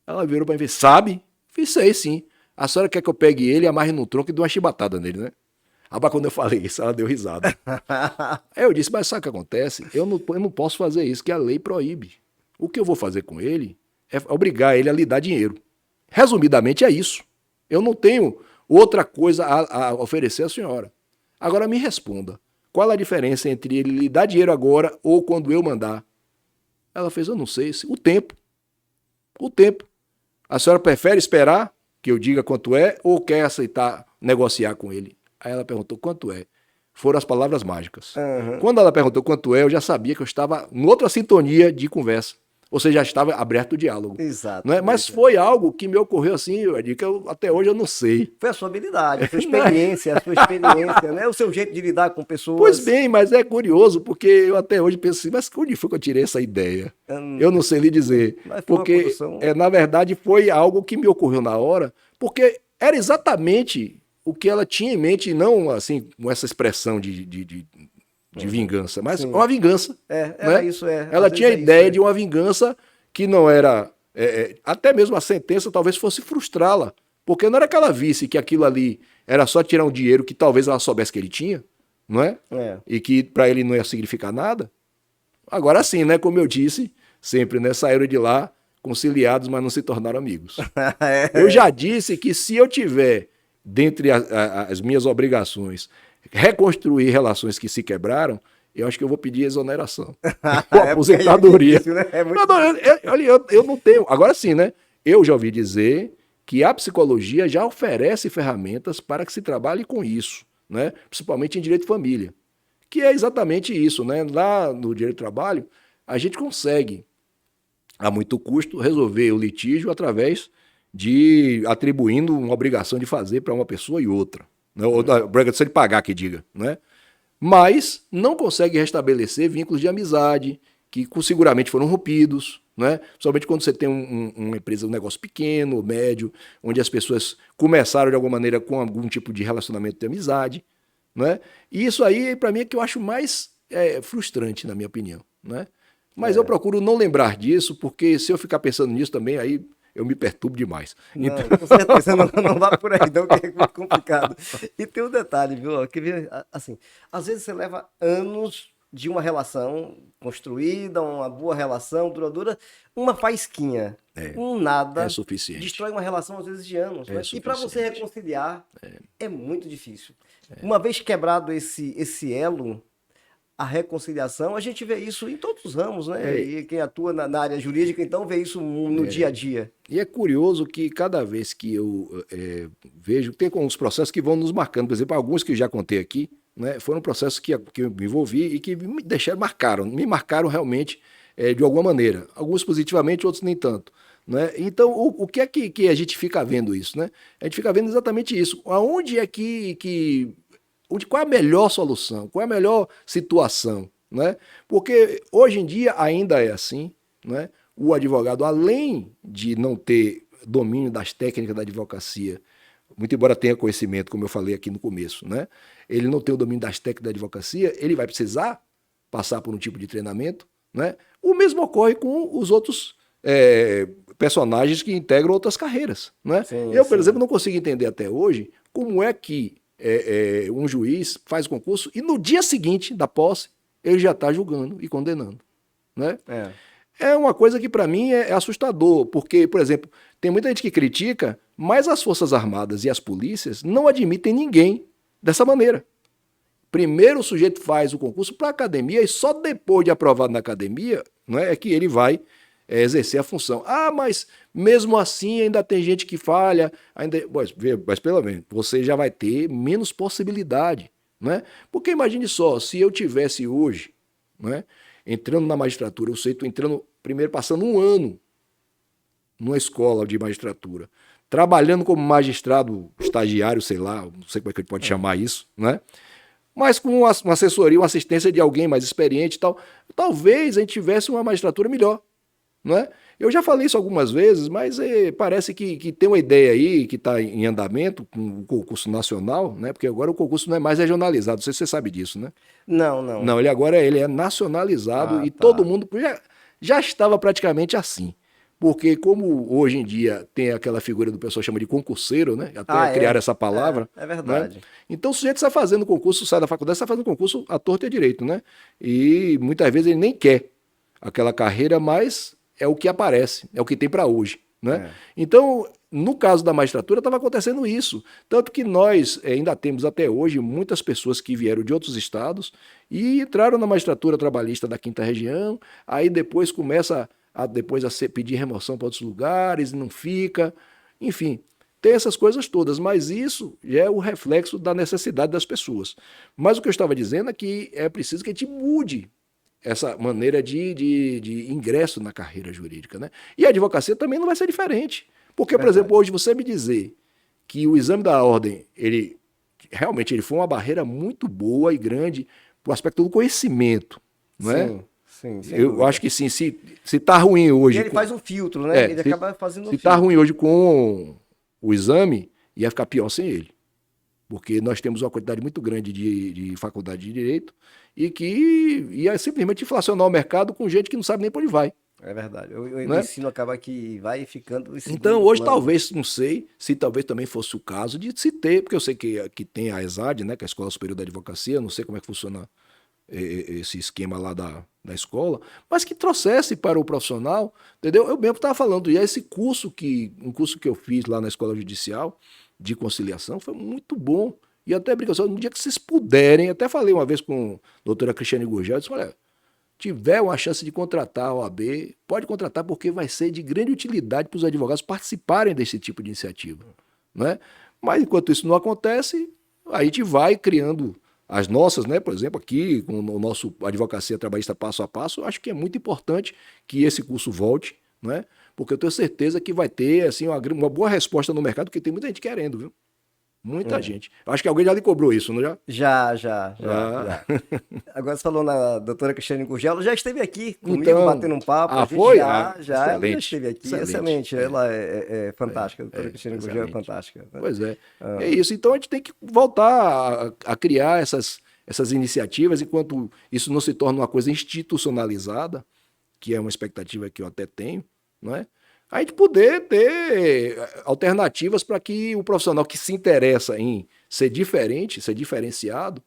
Ela virou para mim e fez, sabe? Fiz isso aí sim. A senhora quer que eu pegue ele, amarre no tronco e dê uma chibatada nele, né? Mas quando eu falei isso, ela deu risada. Aí eu disse, mas sabe o que acontece? Eu não posso fazer isso, que a lei proíbe. O que eu vou fazer com ele é obrigar ele a lhe dar dinheiro. Resumidamente é isso. Eu não tenho outra coisa a oferecer à senhora. Agora me responda. Qual a diferença entre ele lhe dar dinheiro agora ou quando eu mandar? Ela fez, eu não sei. O tempo. O tempo. A senhora prefere esperar que eu diga quanto é ou quer aceitar negociar com ele? Aí ela perguntou quanto é. Foram as palavras mágicas. Quando ela perguntou quanto é, eu já sabia que eu estava em outra sintonia de conversa. Ou seja, já estava aberto o diálogo. Exato. Não é? Mas foi algo que me ocorreu assim, que até hoje eu não sei. Foi a sua habilidade, a sua experiência, né? O seu jeito de lidar com pessoas. Pois bem, mas é curioso, porque eu até hoje penso assim, mas onde foi que eu tirei essa ideia? Eu não sei lhe dizer. Porque, na verdade, foi algo que me ocorreu na hora, porque era exatamente o que ela tinha em mente, e não assim, com essa expressão de vingança, mas Sim. uma vingança. Era isso, Ela tinha a ideia de uma vingança que não era... até mesmo a sentença talvez fosse frustrá-la, porque não era que ela visse que aquilo ali era só tirar um dinheiro que talvez ela soubesse que ele tinha, não é? E que para ele não ia significar nada. Agora sim, né? Como eu disse, sempre, né? Saíram de lá conciliados, mas não se tornaram amigos. Eu já disse que se eu tiver, dentre as minhas obrigações, reconstruir relações que se quebraram, eu acho que eu vou pedir exoneração. Ou aposentadoria. É difícil, né? Eu não tenho. Agora sim, né? Eu já ouvi dizer que a psicologia já oferece ferramentas para que se trabalhe com isso, né? Principalmente em direito de família. Que é exatamente isso, né? Lá no direito do trabalho, a gente consegue, a muito custo, resolver o litígio através de atribuindo uma obrigação de fazer para uma pessoa e outra. Né? Ou da obrigação de pagar, que diga, né? Mas não consegue restabelecer vínculos de amizade que seguramente foram rompidos, né? Somente quando você tem uma empresa, um negócio pequeno, médio, onde as pessoas começaram de alguma maneira com algum tipo de relacionamento de amizade, né? E isso aí, para mim, é que eu acho mais frustrante, na minha opinião, né? Mas eu procuro não lembrar disso, porque se eu ficar pensando nisso também, aí eu me perturbo demais. Não, então... Com certeza não vá por aí, não, que é muito complicado. E tem um detalhe, viu? Que, assim, às vezes você leva anos de uma relação construída, uma boa relação, duradoura, uma faísquinha, um nada, é suficiente. Destrói uma relação às vezes de anos. Né? E para você reconciliar, é muito difícil. Uma vez quebrado esse elo, a reconciliação, a gente vê isso em todos os ramos, né? E quem atua na área jurídica, então, vê isso no dia a dia. E é curioso que cada vez que eu vejo, tem alguns processos que vão nos marcando, por exemplo, alguns que eu já contei aqui, né? Foram processos que eu me envolvi e que me marcaram realmente de alguma maneira. Alguns positivamente, outros nem tanto. Né? Então, o que é que a gente fica vendo isso? Né? A gente fica vendo exatamente isso. Aonde é qual é a melhor solução? Qual é a melhor situação? Né? Porque hoje em dia ainda é assim, né? O advogado, além de não ter domínio das técnicas da advocacia, muito embora tenha conhecimento, como eu falei aqui no começo, né? Ele não tem o domínio das técnicas da advocacia, ele vai precisar passar por um tipo de treinamento. Né? O mesmo ocorre com os outros personagens que integram outras carreiras. Né? Sim, por exemplo, não consigo entender até hoje como é que um juiz faz o concurso e no dia seguinte da posse ele já está julgando e condenando. Né? É uma coisa que para mim é assustador, porque, por exemplo, tem muita gente que critica, mas as Forças Armadas e as polícias não admitem ninguém dessa maneira. Primeiro o sujeito faz o concurso para a academia e só depois de aprovado na academia, né, é que ele vai exercer a função. Ah, mas mesmo assim ainda tem gente que falha, mas pelo menos você já vai ter menos possibilidade. Né? Porque imagine só, se eu tivesse hoje, né, entrando na magistratura, eu sei, estou entrando primeiro, passando um ano numa escola de magistratura, trabalhando como magistrado estagiário, sei lá, não sei como é que a gente pode chamar isso, né? Mas com uma assessoria, uma assistência de alguém mais experiente e tal, talvez a gente tivesse uma magistratura melhor, não é? Eu já falei isso algumas vezes, mas parece que tem uma ideia aí que está em andamento com o concurso nacional, né? Porque agora o concurso não é mais regionalizado, não sei se você sabe disso, né? Não. Não, ele agora é nacionalizado e todo mundo já estava praticamente assim. Porque como hoje em dia tem aquela figura do pessoal chama de concurseiro, né? Até criar essa palavra. É verdade. Né? Então o sujeito está fazendo concurso, sai da faculdade, está fazendo concurso à torta e à direito, né? E muitas vezes ele nem quer aquela carreira, mas é o que aparece, é o que tem para hoje, né? Então, no caso da magistratura, estava acontecendo isso. Tanto que nós ainda temos até hoje muitas pessoas que vieram de outros estados e entraram na magistratura trabalhista da 5ª Região, aí depois começa a pedir remoção para outros lugares, não fica, enfim, tem essas coisas todas, mas isso já é o reflexo da necessidade das pessoas. Mas o que eu estava dizendo é que é preciso que a gente mude essa maneira de ingresso na carreira jurídica, né? E a advocacia também não vai ser diferente. Porque, por exemplo, hoje você me dizer que o exame da ordem, ele realmente ele foi uma barreira muito boa e grande para o aspecto do conhecimento, não é? Sim, sem Eu dúvida. acho que sim, se está ruim E hoje... ele faz um filtro, né? Ele acaba fazendo um Se filtro. está ruim hoje com o exame, ia ficar pior sem ele. Porque nós temos uma quantidade muito grande de faculdade de direito e que ia simplesmente inflacionar o mercado com gente que não sabe nem para onde vai. É verdade. O Né? ensino acaba que vai ficando em segundo Então, hoje, plano. talvez, não sei, se talvez também fosse o caso de se ter, porque eu sei que tem a ESAD, né, que é a Escola Superior da Advocacia, não sei como é que funciona esse esquema lá da escola, mas que trouxesse para o profissional, entendeu? Eu mesmo estava falando, e esse curso um curso que eu fiz lá na Escola Judicial, de conciliação, foi muito bom. E até brincadeira, no dia que vocês puderem, até falei uma vez com a doutora Cristiane Gurgel, disse, olha, tiver uma chance de contratar a OAB, pode contratar porque vai ser de grande utilidade para os advogados participarem desse tipo de iniciativa. Né? Mas enquanto isso não acontece, a gente vai criando as nossas, né? Por exemplo, aqui, com o nosso Advocacia Trabalhista Passo a Passo, acho que é muito importante que esse curso volte, né? Porque eu tenho certeza que vai ter assim, uma boa resposta no mercado, porque tem muita gente querendo, viu? Muita gente. Acho que alguém já lhe cobrou isso, não já? Já. Agora você falou na doutora Cristiane Gurgel, ela já esteve aqui comigo, Então, batendo um papo. A gente foi? ela já Excelente. esteve aqui. Excelente. Excelente. Ela é fantástica. A doutora Cristiane Gurgel é fantástica. Pois é. É isso. Então a gente tem que voltar a criar essas iniciativas, enquanto isso não se torna uma coisa institucionalizada, que é uma expectativa que eu até tenho, não é? A gente poder ter alternativas para que o profissional que se interessa em ser diferente, ser diferenciado,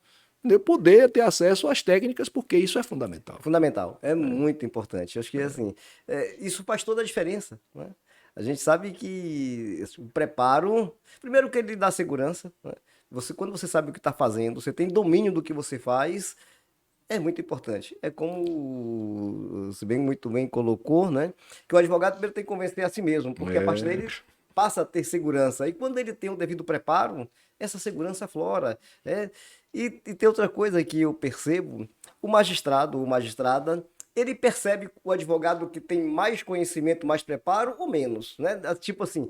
poder ter acesso às técnicas, porque isso é fundamental. Fundamental, é muito importante. Eu acho que assim, isso faz toda a diferença, né? A gente sabe que o preparo, primeiro que ele dá segurança, né? Quando você sabe o que está fazendo, você tem domínio do que você faz, é muito importante. É como você muito bem colocou, né? Que o advogado primeiro tem que convencer a si mesmo, porque a partir dele passa a ter segurança. E quando ele tem o devido preparo, essa segurança aflora. E tem outra coisa que eu percebo, o magistrado ou magistrada, ele percebe o advogado que tem mais conhecimento, mais preparo ou menos, né? Tipo assim,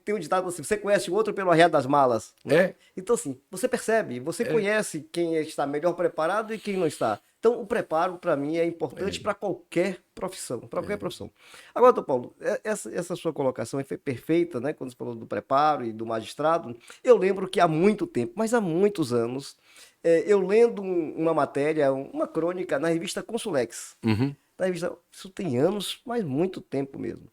tem um ditado assim, você conhece o outro pelo arreado das malas. Né? Então, assim, você percebe, você conhece quem está melhor preparado e quem não está. Então, o preparo, para mim, é importante para qualquer profissão, para qualquer profissão. Agora, doutor Paulo, essa sua colocação foi perfeita, né? Quando você falou do preparo e do magistrado, eu lembro que há muito tempo, mas há muitos anos, eu lendo uma matéria, uma crônica na revista Consulex. Na revista, isso tem anos, mas muito tempo mesmo.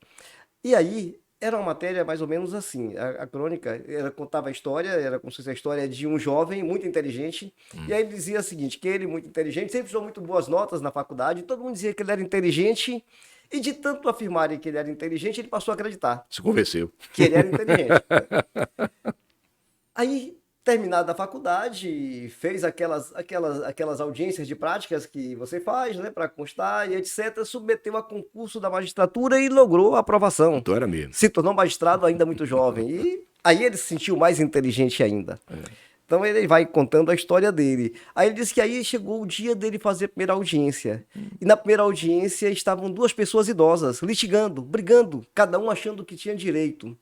E aí, era uma matéria mais ou menos assim. A crônica contava a história, era como se fosse a história de um jovem muito inteligente. E aí ele dizia o seguinte: que ele, muito inteligente, sempre tirou muito boas notas na faculdade, todo mundo dizia que ele era inteligente. E de tanto afirmarem que ele era inteligente, ele passou a acreditar. Se convenceu. Que ele era inteligente. Aí, terminada a faculdade, fez aquelas audiências de práticas que você faz, né, para constar e etc. Submeteu a concurso da magistratura e logrou a aprovação. Então era mesmo. Se tornou magistrado ainda muito jovem. E aí ele se sentiu mais inteligente ainda. Então ele vai contando a história dele. Aí ele disse que aí chegou o dia dele fazer a primeira audiência. E na primeira audiência estavam duas pessoas idosas, litigando, brigando, cada um achando que tinha direito.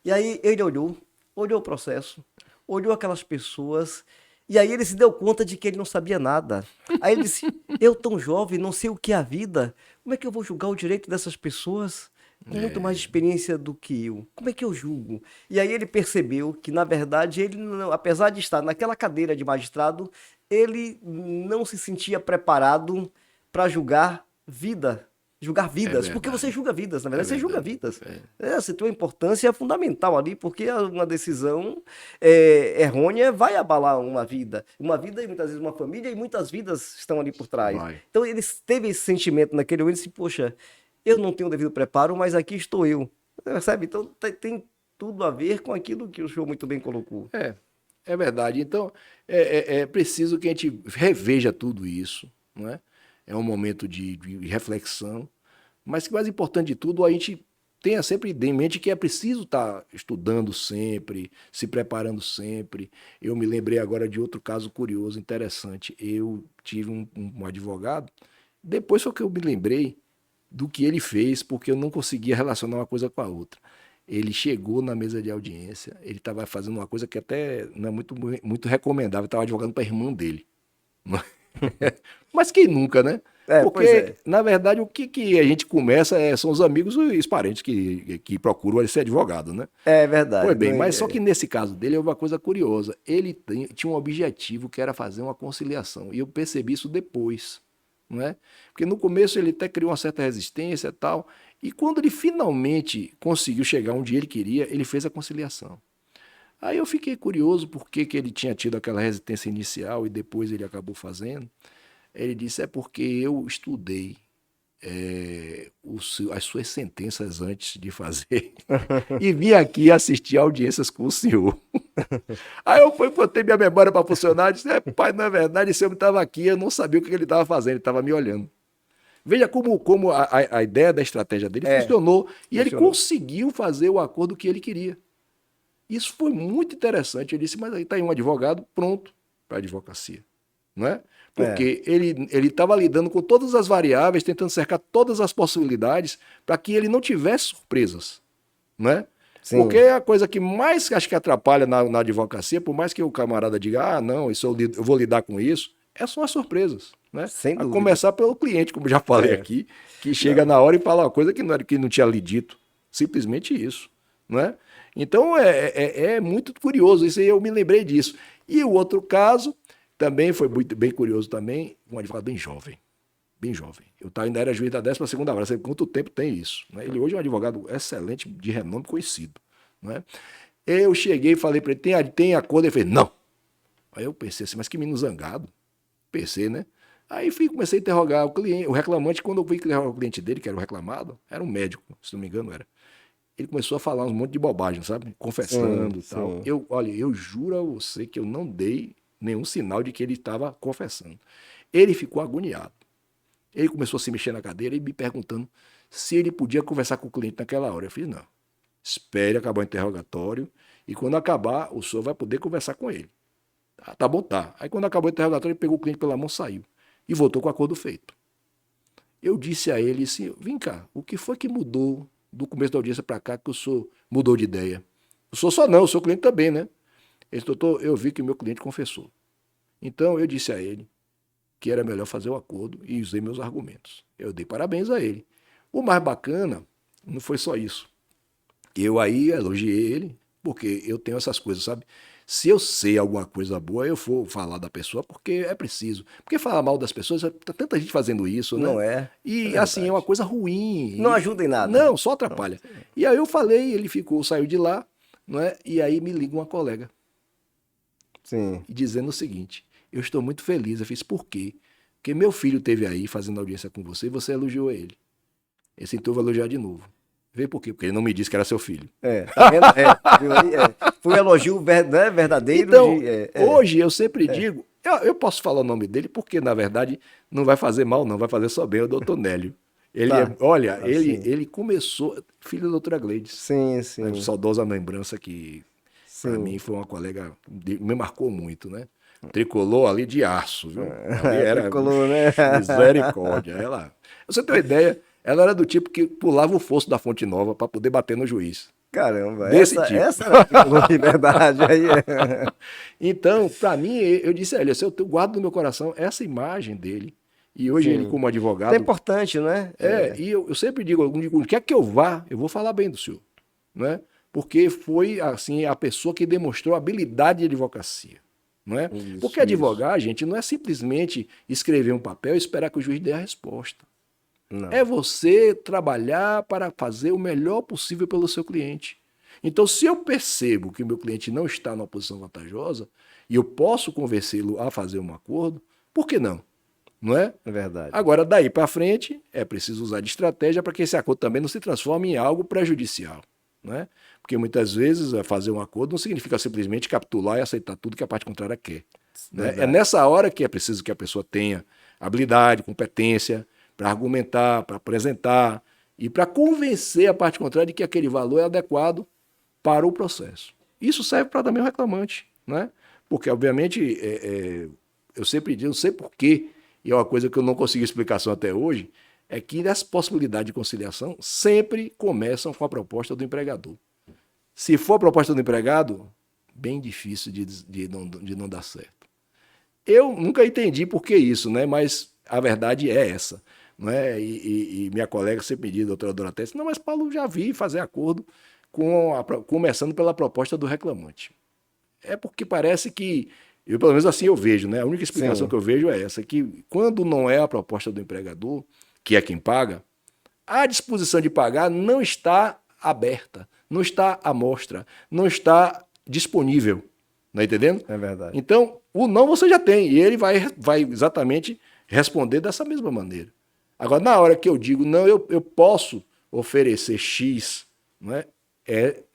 E aí ele olhou o processo, olhou aquelas pessoas, e aí ele se deu conta de que ele não sabia nada. Aí ele disse, eu tão jovem, não sei o que é a vida, como é que eu vou julgar o direito dessas pessoas com muito mais experiência do que eu? Como é que eu julgo? E aí ele percebeu que, na verdade, ele, não, apesar de estar naquela cadeira de magistrado, ele não se sentia preparado para julgar vidas, porque você julga vidas, na verdade, você julga vidas. Você tem uma importância fundamental ali, porque uma decisão errônea vai abalar uma vida e muitas vezes uma família, e muitas vidas estão ali por trás. Então ele teve esse sentimento naquele momento, assim, poxa, eu não tenho o devido preparo, mas aqui estou eu. Percebe? Então tem tudo a ver com aquilo que o senhor muito bem colocou. É verdade. Então, é preciso que a gente reveja tudo isso, não é? É um momento de reflexão, mas que mais importante de tudo, a gente tenha sempre em mente que é preciso estar estudando sempre, se preparando sempre. Eu me lembrei agora de outro caso curioso, interessante. Eu tive um advogado, depois foi que eu me lembrei do que ele fez, porque eu não conseguia relacionar uma coisa com a outra. Ele chegou na mesa de audiência, ele estava fazendo uma coisa que até não é muito recomendável, estava advogando para a irmã dele. Mas quem nunca, né? Pois Porque, é. na verdade, o que a gente começa são os amigos e os parentes que procuram ser advogado, né? É verdade. Pois bem, mas só que nesse caso dele é uma coisa curiosa. Ele tinha um objetivo que era fazer uma conciliação. E eu percebi isso depois, não é? Porque no começo ele até criou uma certa resistência e tal. E quando ele finalmente conseguiu chegar onde ele queria, ele fez a conciliação. Aí eu fiquei curioso por que ele tinha tido aquela resistência inicial e depois ele acabou fazendo. Ele disse, é porque eu estudei as suas sentenças antes de fazer e vim aqui assistir audiências com o senhor. Aí eu botei minha memória para funcionar e disse, pai, na verdade, esse homem estava aqui, eu não sabia o que ele estava fazendo, ele estava me olhando. Veja como a ideia da estratégia dele funcionou e ele conseguiu fazer o acordo que ele queria. Isso foi muito interessante. Eu disse, mas aí está aí um advogado pronto para a advocacia, não é? Porque ele estava lidando com todas as variáveis, tentando cercar todas as possibilidades para que ele não tivesse surpresas, não é? Sim. Porque a coisa que mais acho que atrapalha na advocacia, por mais que o camarada diga, não, eu vou lidar com isso, são as surpresas, né? Sem dúvida. A começar pelo cliente, como já falei aqui, que chega na hora e fala uma coisa que não tinha lhe dito. Simplesmente isso, não é? Então é muito curioso, isso aí eu me lembrei disso. E o outro caso também foi bem curioso também, um advogado bem jovem. Eu ainda era juiz da 12ª vara, sabe quanto tempo tem isso? Né? Ele hoje é um advogado excelente, de renome conhecido. Né? Eu cheguei e falei para ele, tem acordo? Ele fez, não. Aí eu pensei assim, mas que menino zangado. Pensei, né? Aí comecei a interrogar o reclamante, quando eu fui interrogar o cliente dele, que era o reclamado, era um médico, se não me engano era. Ele começou a falar um monte de bobagem, sabe? Confessando e tal. Olha, eu juro a você que eu não dei nenhum sinal de que ele estava confessando. Ele ficou agoniado. Ele começou a se mexer na cadeira e me perguntando se ele podia conversar com o cliente naquela hora. Eu falei, não, espere acabar o interrogatório e quando acabar, o senhor vai poder conversar com ele. Tá bom, tá. Aí quando acabou o interrogatório, ele pegou o cliente pela mão, saiu e voltou com o acordo feito. Eu disse a ele assim, vem cá, o que foi que mudou do começo da audiência para cá que o senhor mudou de ideia? O senhor só não, o seu cliente também, né? Ele disse, doutor, eu vi que o meu cliente confessou. Então eu disse a ele que era melhor fazer o acordo e usei meus argumentos. Eu dei parabéns a ele. O mais bacana não foi só isso. Eu aí elogiei ele, porque eu tenho essas coisas, sabe? Se eu sei alguma coisa boa, eu vou falar da pessoa porque é preciso. Porque falar mal das pessoas, tá tanta gente fazendo isso, né? Não é. E assim, é uma coisa ruim. Não ajuda em nada. Não, só atrapalha. Não. E aí eu falei, ele saiu de lá, não é? E aí me liga uma colega. Sim. E dizendo o seguinte, eu estou muito feliz. Eu fiz, por quê? Porque meu filho esteve aí fazendo audiência com você e você elogiou ele. Ele sentou vai elogiar de novo. Vê por quê? Porque ele não me disse que era seu filho. Tá vendo? Foi um elogio verdadeiro. Então, hoje eu sempre digo, eu posso falar o nome dele porque, na verdade, não vai fazer mal, não, vai fazer só bem, é o doutor Nélio. Ele ele começou, filho da doutora Gleides. Sim. Saudosa lembrança que, para mim, foi uma colega, me marcou muito, né? Tricolor ali de aço, viu? Ali era tricolor, né? Misericórdia. Você tem uma ideia, ela era do tipo que pulava o fosso da Fonte Nova para poder bater no juiz. Caramba, desse tipo. Essa era tricolor de verdade. Aí Então, para mim, eu disse a ele, eu guardo no meu coração essa imagem dele. E hoje ele, como advogado... É importante, né? E eu sempre digo, onde quer que eu vá, eu vou falar bem do senhor. Né? Porque foi, assim, a pessoa que demonstrou habilidade de advocacia. Não é? Porque advogar, gente, não é simplesmente escrever um papel e esperar que o juiz dê a resposta. Não. É você trabalhar para fazer o melhor possível pelo seu cliente. Então, se eu percebo que o meu cliente não está numa posição vantajosa e eu posso convencê-lo a fazer um acordo, por que não? Não é? É verdade. Agora, daí para frente, é preciso usar de estratégia para que esse acordo também não se transforme em algo prejudicial. Não é? Porque muitas vezes fazer um acordo não significa simplesmente capitular e aceitar tudo que a parte contrária quer. Né? É nessa hora que é preciso que a pessoa tenha habilidade, competência para argumentar, para apresentar e para convencer a parte contrária de que aquele valor é adequado para o processo. Isso serve para também o reclamante, né? Porque, obviamente, eu sempre digo, não sei por quê, e é uma coisa que eu não consegui explicação até hoje, é que as possibilidades de conciliação sempre começam com a proposta do empregador. Se for a proposta do empregado, bem difícil de não dar certo. Eu nunca entendi por que isso, né? Mas a verdade é essa. Não é? E minha colega sempre me diz, doutora Dorothy, não, mas Paulo, já vi fazer acordo começando pela proposta do reclamante. É porque parece que, pelo menos assim eu vejo, né? A única explicação Sim. que eu vejo é essa, que quando não é a proposta do empregador, que é quem paga, a disposição de pagar não está aberta, não está à mostra, não está disponível. Não é entendendo? É verdade. Então, o não você já tem, e ele vai exatamente responder dessa mesma maneira. Agora, na hora que eu digo, não, eu posso oferecer X, não é?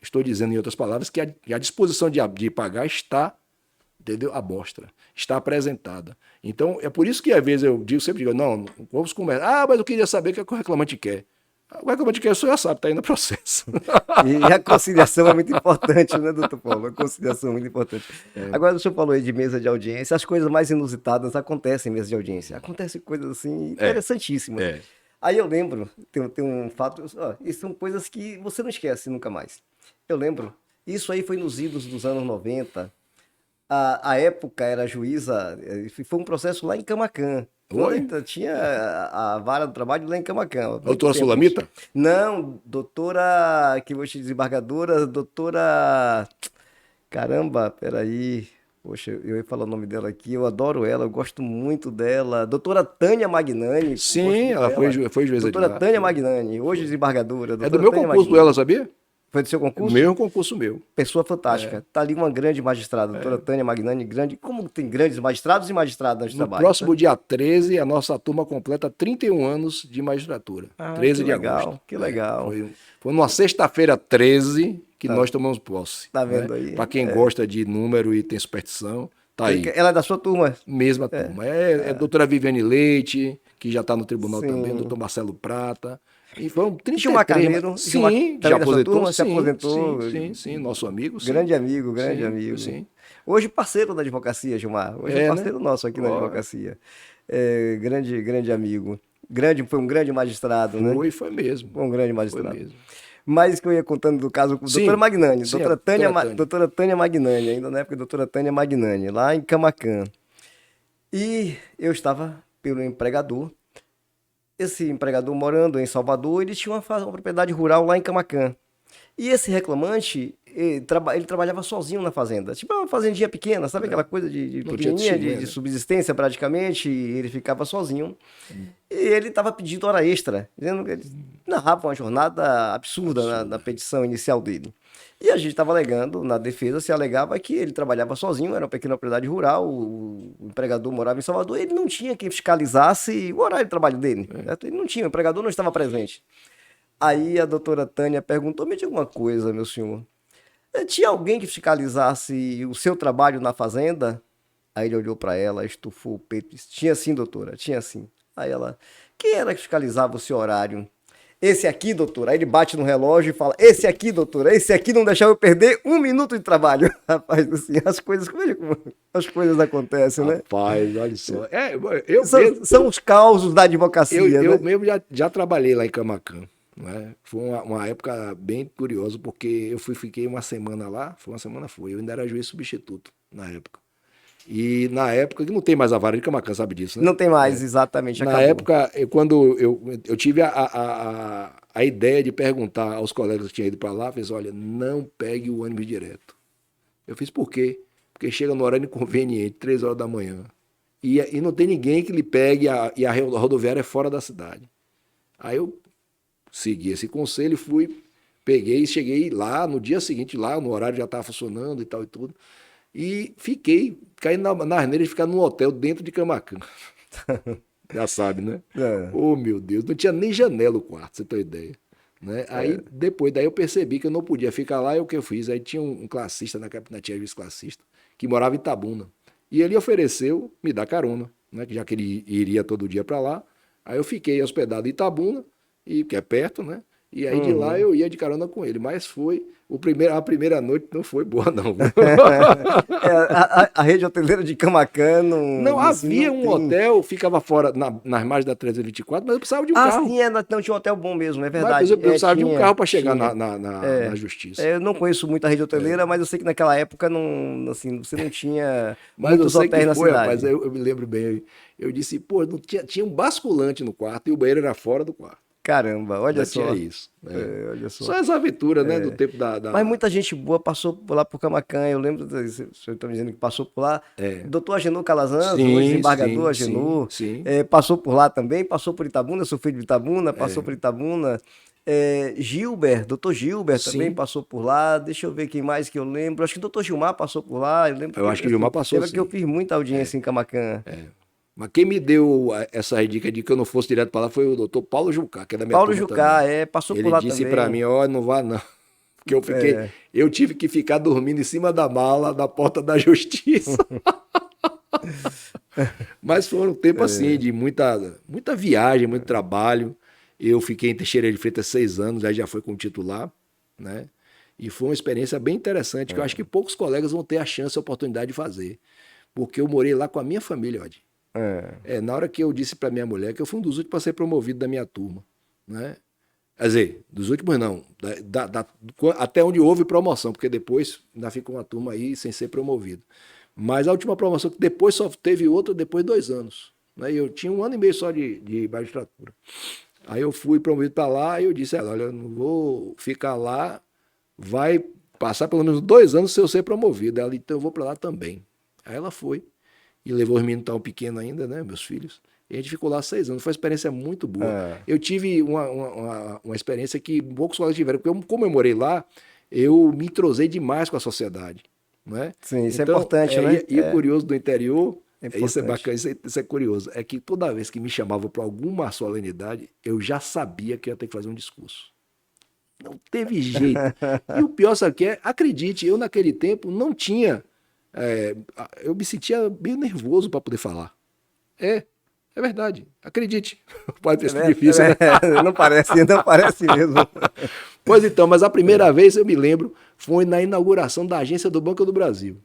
Estou dizendo, em outras palavras, que a disposição de pagar está, entendeu? À mostra, está apresentada. Então, é por isso que às vezes eu sempre digo, não, vamos conversar. Ah, mas eu queria saber o que o reclamante quer. O reclamante quer, o senhor já sabe, está aí no processo. E a conciliação é muito importante, né, doutor Paulo? A conciliação é muito importante. Agora, o senhor falou aí de mesa de audiência, as coisas mais inusitadas acontecem em mesa de audiência. Acontecem coisas assim interessantíssimas. É. Aí eu lembro, tem um fato, ó, e são coisas que você não esquece nunca mais. Eu lembro, isso aí foi nos idos dos anos 90. A época era juíza, foi um processo lá em Camaquã. Quando Oi? ainda tinha a vara do trabalho lá em Camaquã. Há muito Doutora tempo. Sulamita? Não, doutora, que vou te desembargadora, doutora. Caramba, peraí. Poxa, eu ia falar o nome dela aqui, eu adoro ela, eu gosto muito dela. Doutora Tânia Magnani, eu gosto Sim, muito ela dela. foi juíza de Doutora lá. Tânia Magnani, hoje desembargadora. É do Doutora meu Tânia concurso Magnani. ela, sabia? Foi do seu É o concurso? mesmo concurso meu. Pessoa fantástica. Tá ali uma grande magistrada, doutora Tânia Magnani, grande. Como tem grandes magistrados e magistradas de No trabalho, tá? próximo dia 13, a nossa turma completa 31 anos de magistratura. Ah, 13 que de agosto. legal, que legal. Foi numa sexta-feira 13 que Tá, nós tomamos posse. tá Né? vendo aí? Para quem gosta de número e tem superstição, tá aí. Ela é da sua turma? Mesma turma. É doutora Viviane Leite, que já está no tribunal também, Sim. doutor Marcelo Prata. E foram Gilmar 33. Carneiro, Sim, também já da sua aposentou? turma, se Sim, aposentou. sim, nosso amigo, sim. Grande amigo, grande Sim, amigo. sim. Hoje parceiro da advocacia, Gilmar. Hoje é É, né? parceiro nosso aqui na Ó, advocacia. É, grande amigo. Foi um grande magistrado, né? foi mesmo. Foi um grande Foi magistrado. mesmo. Mas que eu ia contando do caso com a doutora Sim, Magnani, sim, a doutora Tânia. doutora Tânia Magnani, ainda na época, doutora Tânia Magnani, lá em Camaquã. E eu estava pelo empregador. Esse empregador morando em Salvador, ele tinha uma propriedade rural lá em Camaquã. E esse reclamante, ele trabalhava sozinho na fazenda. Tipo uma fazendinha pequena, sabe aquela coisa de Não tinha pequenininha, testemunha, de né? subsistência praticamente, e ele ficava sozinho. E ele estava pedindo hora extra, dizendo que ele narrava uma jornada absurda na petição inicial dele. E a gente estava alegando, na defesa se alegava que ele trabalhava sozinho, era uma pequena propriedade rural, o empregador morava em Salvador, ele não tinha quem fiscalizasse o horário de trabalho dele. Certo? Ele não tinha, o empregador não estava presente. Aí a doutora Tânia perguntou, me diga uma coisa, meu senhor. Tinha alguém que fiscalizasse o seu trabalho na fazenda? Aí ele olhou para ela, estufou o peito e disse, tinha sim, doutora, tinha sim. Aí ela, quem era que fiscalizava o seu horário? Esse aqui, doutora. Aí ele bate no relógio e fala, esse aqui, doutora, esse aqui não deixava eu perder um minuto de trabalho. Rapaz, assim, veja como as coisas acontecem, né? Rapaz, olha só. Eu São, mesmo, são os causos da advocacia, eu né? mesmo já trabalhei lá em Camaquã. Né? Foi uma época bem curiosa, porque eu fiquei uma semana lá, eu ainda era juiz substituto na época. E na época, que não tem mais a vara de Camaquã, sabe disso, né? Não tem mais, exatamente, Na acabou. época, quando eu tive a ideia de perguntar aos colegas que tinham ido para lá, fez, olha, não pegue o ônibus direto. Eu fiz, por quê? Porque chega no horário inconveniente, 3 horas da manhã, e não tem ninguém que lhe pegue, e a rodoviária é fora da cidade. Aí eu segui esse conselho, peguei e cheguei lá, no dia seguinte, lá, no horário já estava funcionando e tal e tudo, e caí na asneira de ficar num hotel dentro de Camaquã. Já sabe, né? É. Oh, meu Deus, não tinha nem janela o quarto, você tem ideia. Né? Aí, depois daí eu percebi que eu não podia ficar lá, e o que eu fiz? Aí tinha um classista, na tinha juiz classista, que morava em Itabuna. E ele ofereceu me dar carona, né? Já que ele iria todo dia para lá. Aí eu fiquei hospedado em Itabuna, e que é perto, né? E aí de lá Uhum. eu ia de carona com ele. Mas foi. A primeira noite não foi boa, não, viu? A rede hoteleira de Camaquã Não, não, assim, havia não um tem. hotel, ficava fora nas margens da 324, mas eu precisava de um Ah, carro. sim, não tinha um hotel bom mesmo, é Mas verdade. eu precisava de um carro para chegar Tinha. na justiça. Eu não conheço muito a rede hoteleira, mas eu sei que naquela época não, assim, você não tinha Mas eu muitos sei que hotéis na foi, rapaz, cidade. eu me lembro bem. Eu disse, pô, não tinha um basculante no quarto e o banheiro era fora do quarto. Caramba, olha Ainda tinha só. isso, né? Olha Só só. essa aventura, né, do tempo Mas muita gente boa passou por lá por Camaquã. Eu lembro, o senhor está me dizendo que passou por lá. Doutor Agenor Calazans, hoje Sim, desembargador sim, sim, Agenor, sim. passou por lá também, passou por Itabuna, eu sou filho de Itabuna, passou por Itabuna. Gilber, doutor Gilber também Sim. passou por lá. Deixa eu ver quem mais que eu lembro. Acho que o doutor Gilmar passou por lá. Eu lembro Eu que, acho que o Gilmar assim, passou, teve que eu sim. fiz muita audiência em Camaquã. Mas quem me deu essa dica de que eu não fosse direto para lá foi o doutor Paulo Jucá, que é da minha Paulo turma Jucá, também. passou por Ele lá disse para também. mim, ó, não vá não. Porque eu tive que ficar dormindo em cima da mala da porta da justiça. Mas foi um tempo assim, de muita viagem, muito trabalho. Eu fiquei em Teixeira de Freitas 6 anos, aí já foi como titular, né? E foi uma experiência bem interessante, que eu acho que poucos colegas vão ter a chance, a oportunidade de fazer. Porque eu morei lá com a minha família, Odi. É, Na hora que eu disse para minha mulher que eu fui um dos últimos a ser promovido da minha turma, né? Quer dizer, dos últimos não, até onde houve promoção, porque depois ainda ficou uma turma aí sem ser promovido. Mas a última promoção, que depois só teve outra depois de 2 anos. Né? E eu tinha 1 ano e meio só de magistratura. Aí eu fui promovido para lá e eu disse, olha, eu não vou ficar lá, vai passar pelo menos 2 anos se eu ser promovido. Ela, então eu vou para lá também. Aí ela foi e levou os meninos tão pequenos ainda, né, meus filhos. E a gente ficou lá 6 anos. Foi uma experiência muito boa. é. Eu tive uma experiência que poucos colegas tiveram, porque como eu morei lá, eu me entrosei demais com a sociedade. Né? Sim, isso é Então, importante, né? e o curioso do interior, É isso é importante. bacana, isso é curioso, é que toda vez que me chamavam para alguma solenidade, eu já sabia que ia ter que fazer um discurso. Não teve jeito. E o pior, sabe o que é? Acredite, eu naquele tempo não tinha. Eu me sentia meio nervoso para poder falar. É verdade. Acredite. Pode ser difícil, né? Não parece mesmo. Pois então, mas a primeira vez eu me lembro foi na inauguração da agência do Banco do Brasil.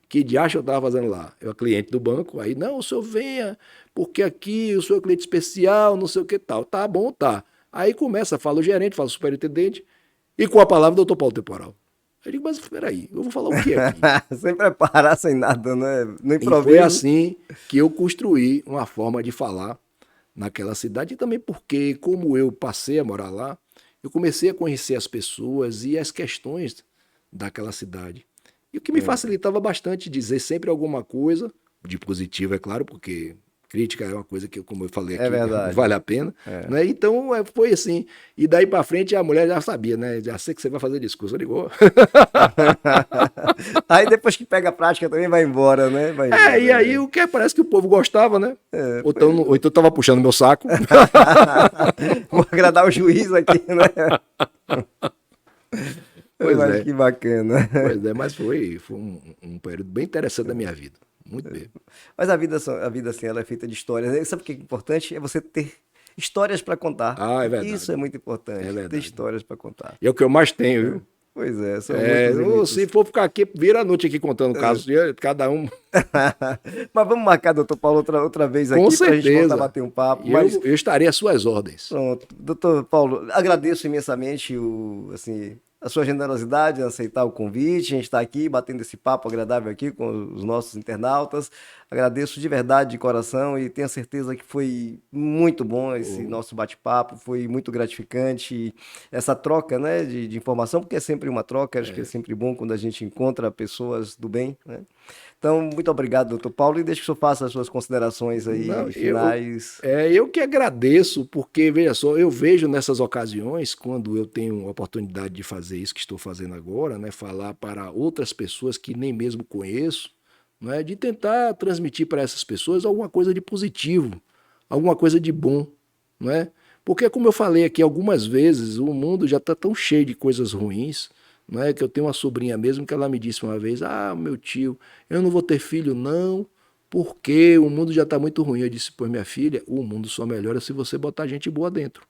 Que diacho eu estava fazendo lá? Eu, cliente do banco, aí, não, o senhor venha, porque aqui o senhor é cliente especial, não sei o que tal. Tá bom, tá. Aí começa, fala o gerente, fala o superintendente, e com a palavra, doutor Paulo Temporal. Eu digo, mas espera aí, eu vou falar o que aqui? Sem preparar, sem nada, né? No E foi improviso. assim que eu construí uma forma de falar naquela cidade, e também porque, como eu passei a morar lá, eu comecei a conhecer as pessoas e as questões daquela cidade. E o que me facilitava bastante dizer sempre alguma coisa, de positivo, é claro, porque crítica é uma coisa que, como eu falei É aqui, verdade. vale a pena. Né? Então foi assim. E daí para frente a mulher já sabia, né? Já sei que você vai fazer discurso. Eu digo, "Oh." Aí depois que pega a prática também vai embora, né? Vai E embora. aí o que parece que o povo gostava, né? Pois Ou então tava puxando meu saco. Vou agradar o juiz aqui, né? Pois Mas é. que bacana. Pois é, mas foi um período bem interessante da minha vida. Muito bem. Mas a vida assim, ela é feita de histórias. Sabe o que é importante? É você ter histórias para contar. Ah, é Isso verdade. é muito É importante, ter verdade. histórias para contar. E é o que eu mais tenho, viu? Pois é, são muitos e Se muitos. for ficar aqui, vira a noite aqui contando casos de cada um. Mas vamos marcar, doutor Paulo, outra vez Com aqui para a gente voltar a certeza. bater um papo. E Mas eu estarei às suas ordens. pronto, doutor Paulo, agradeço imensamente assim, a sua generosidade em aceitar o convite. A gente está aqui batendo esse papo agradável aqui com os nossos internautas. Agradeço de verdade, de coração, e tenho certeza que foi muito bom esse nosso bate-papo, foi muito gratificante essa troca, né, de informação, porque é sempre uma troca, acho que é sempre bom quando a gente encontra pessoas do bem, né? Então, muito obrigado, doutor Paulo, e deixa que o senhor faça as suas considerações Não, aí finais. eu que agradeço, porque, veja só, eu vejo nessas ocasiões, quando eu tenho a oportunidade de fazer isso que estou fazendo agora, né, falar para outras pessoas que nem mesmo conheço, né, de tentar transmitir para essas pessoas alguma coisa de positivo, alguma coisa de bom, né? Porque, como eu falei aqui algumas vezes, o mundo já está tão cheio de coisas ruins, não é? Que eu tenho uma sobrinha mesmo que ela me disse uma vez: ah, meu tio, eu não vou ter filho não, porque o mundo já está muito ruim. Eu disse: pois minha filha, o mundo só melhora se você botar gente boa dentro.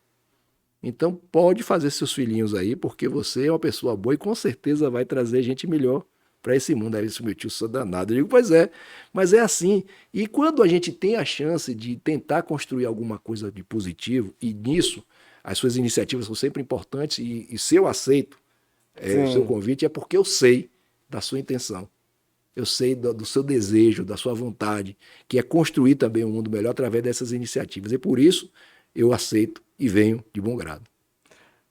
Então pode fazer seus filhinhos aí, porque você é uma pessoa boa e com certeza vai trazer gente melhor para esse mundo. Aí isso, meu tio, sou danado. Eu digo, pois é, mas é assim. E quando a gente tem a chance de tentar construir alguma coisa de positivo, e nisso as suas iniciativas são sempre importantes, e se eu aceito o seu Sim. convite, é porque eu sei da sua intenção. Eu sei do seu desejo, da sua vontade, que é construir também um mundo melhor através dessas iniciativas. E por isso eu aceito e venho de bom grado.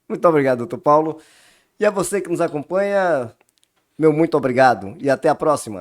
Muito obrigado, doutor Paulo. E a você que nos acompanha, meu muito obrigado e até a próxima.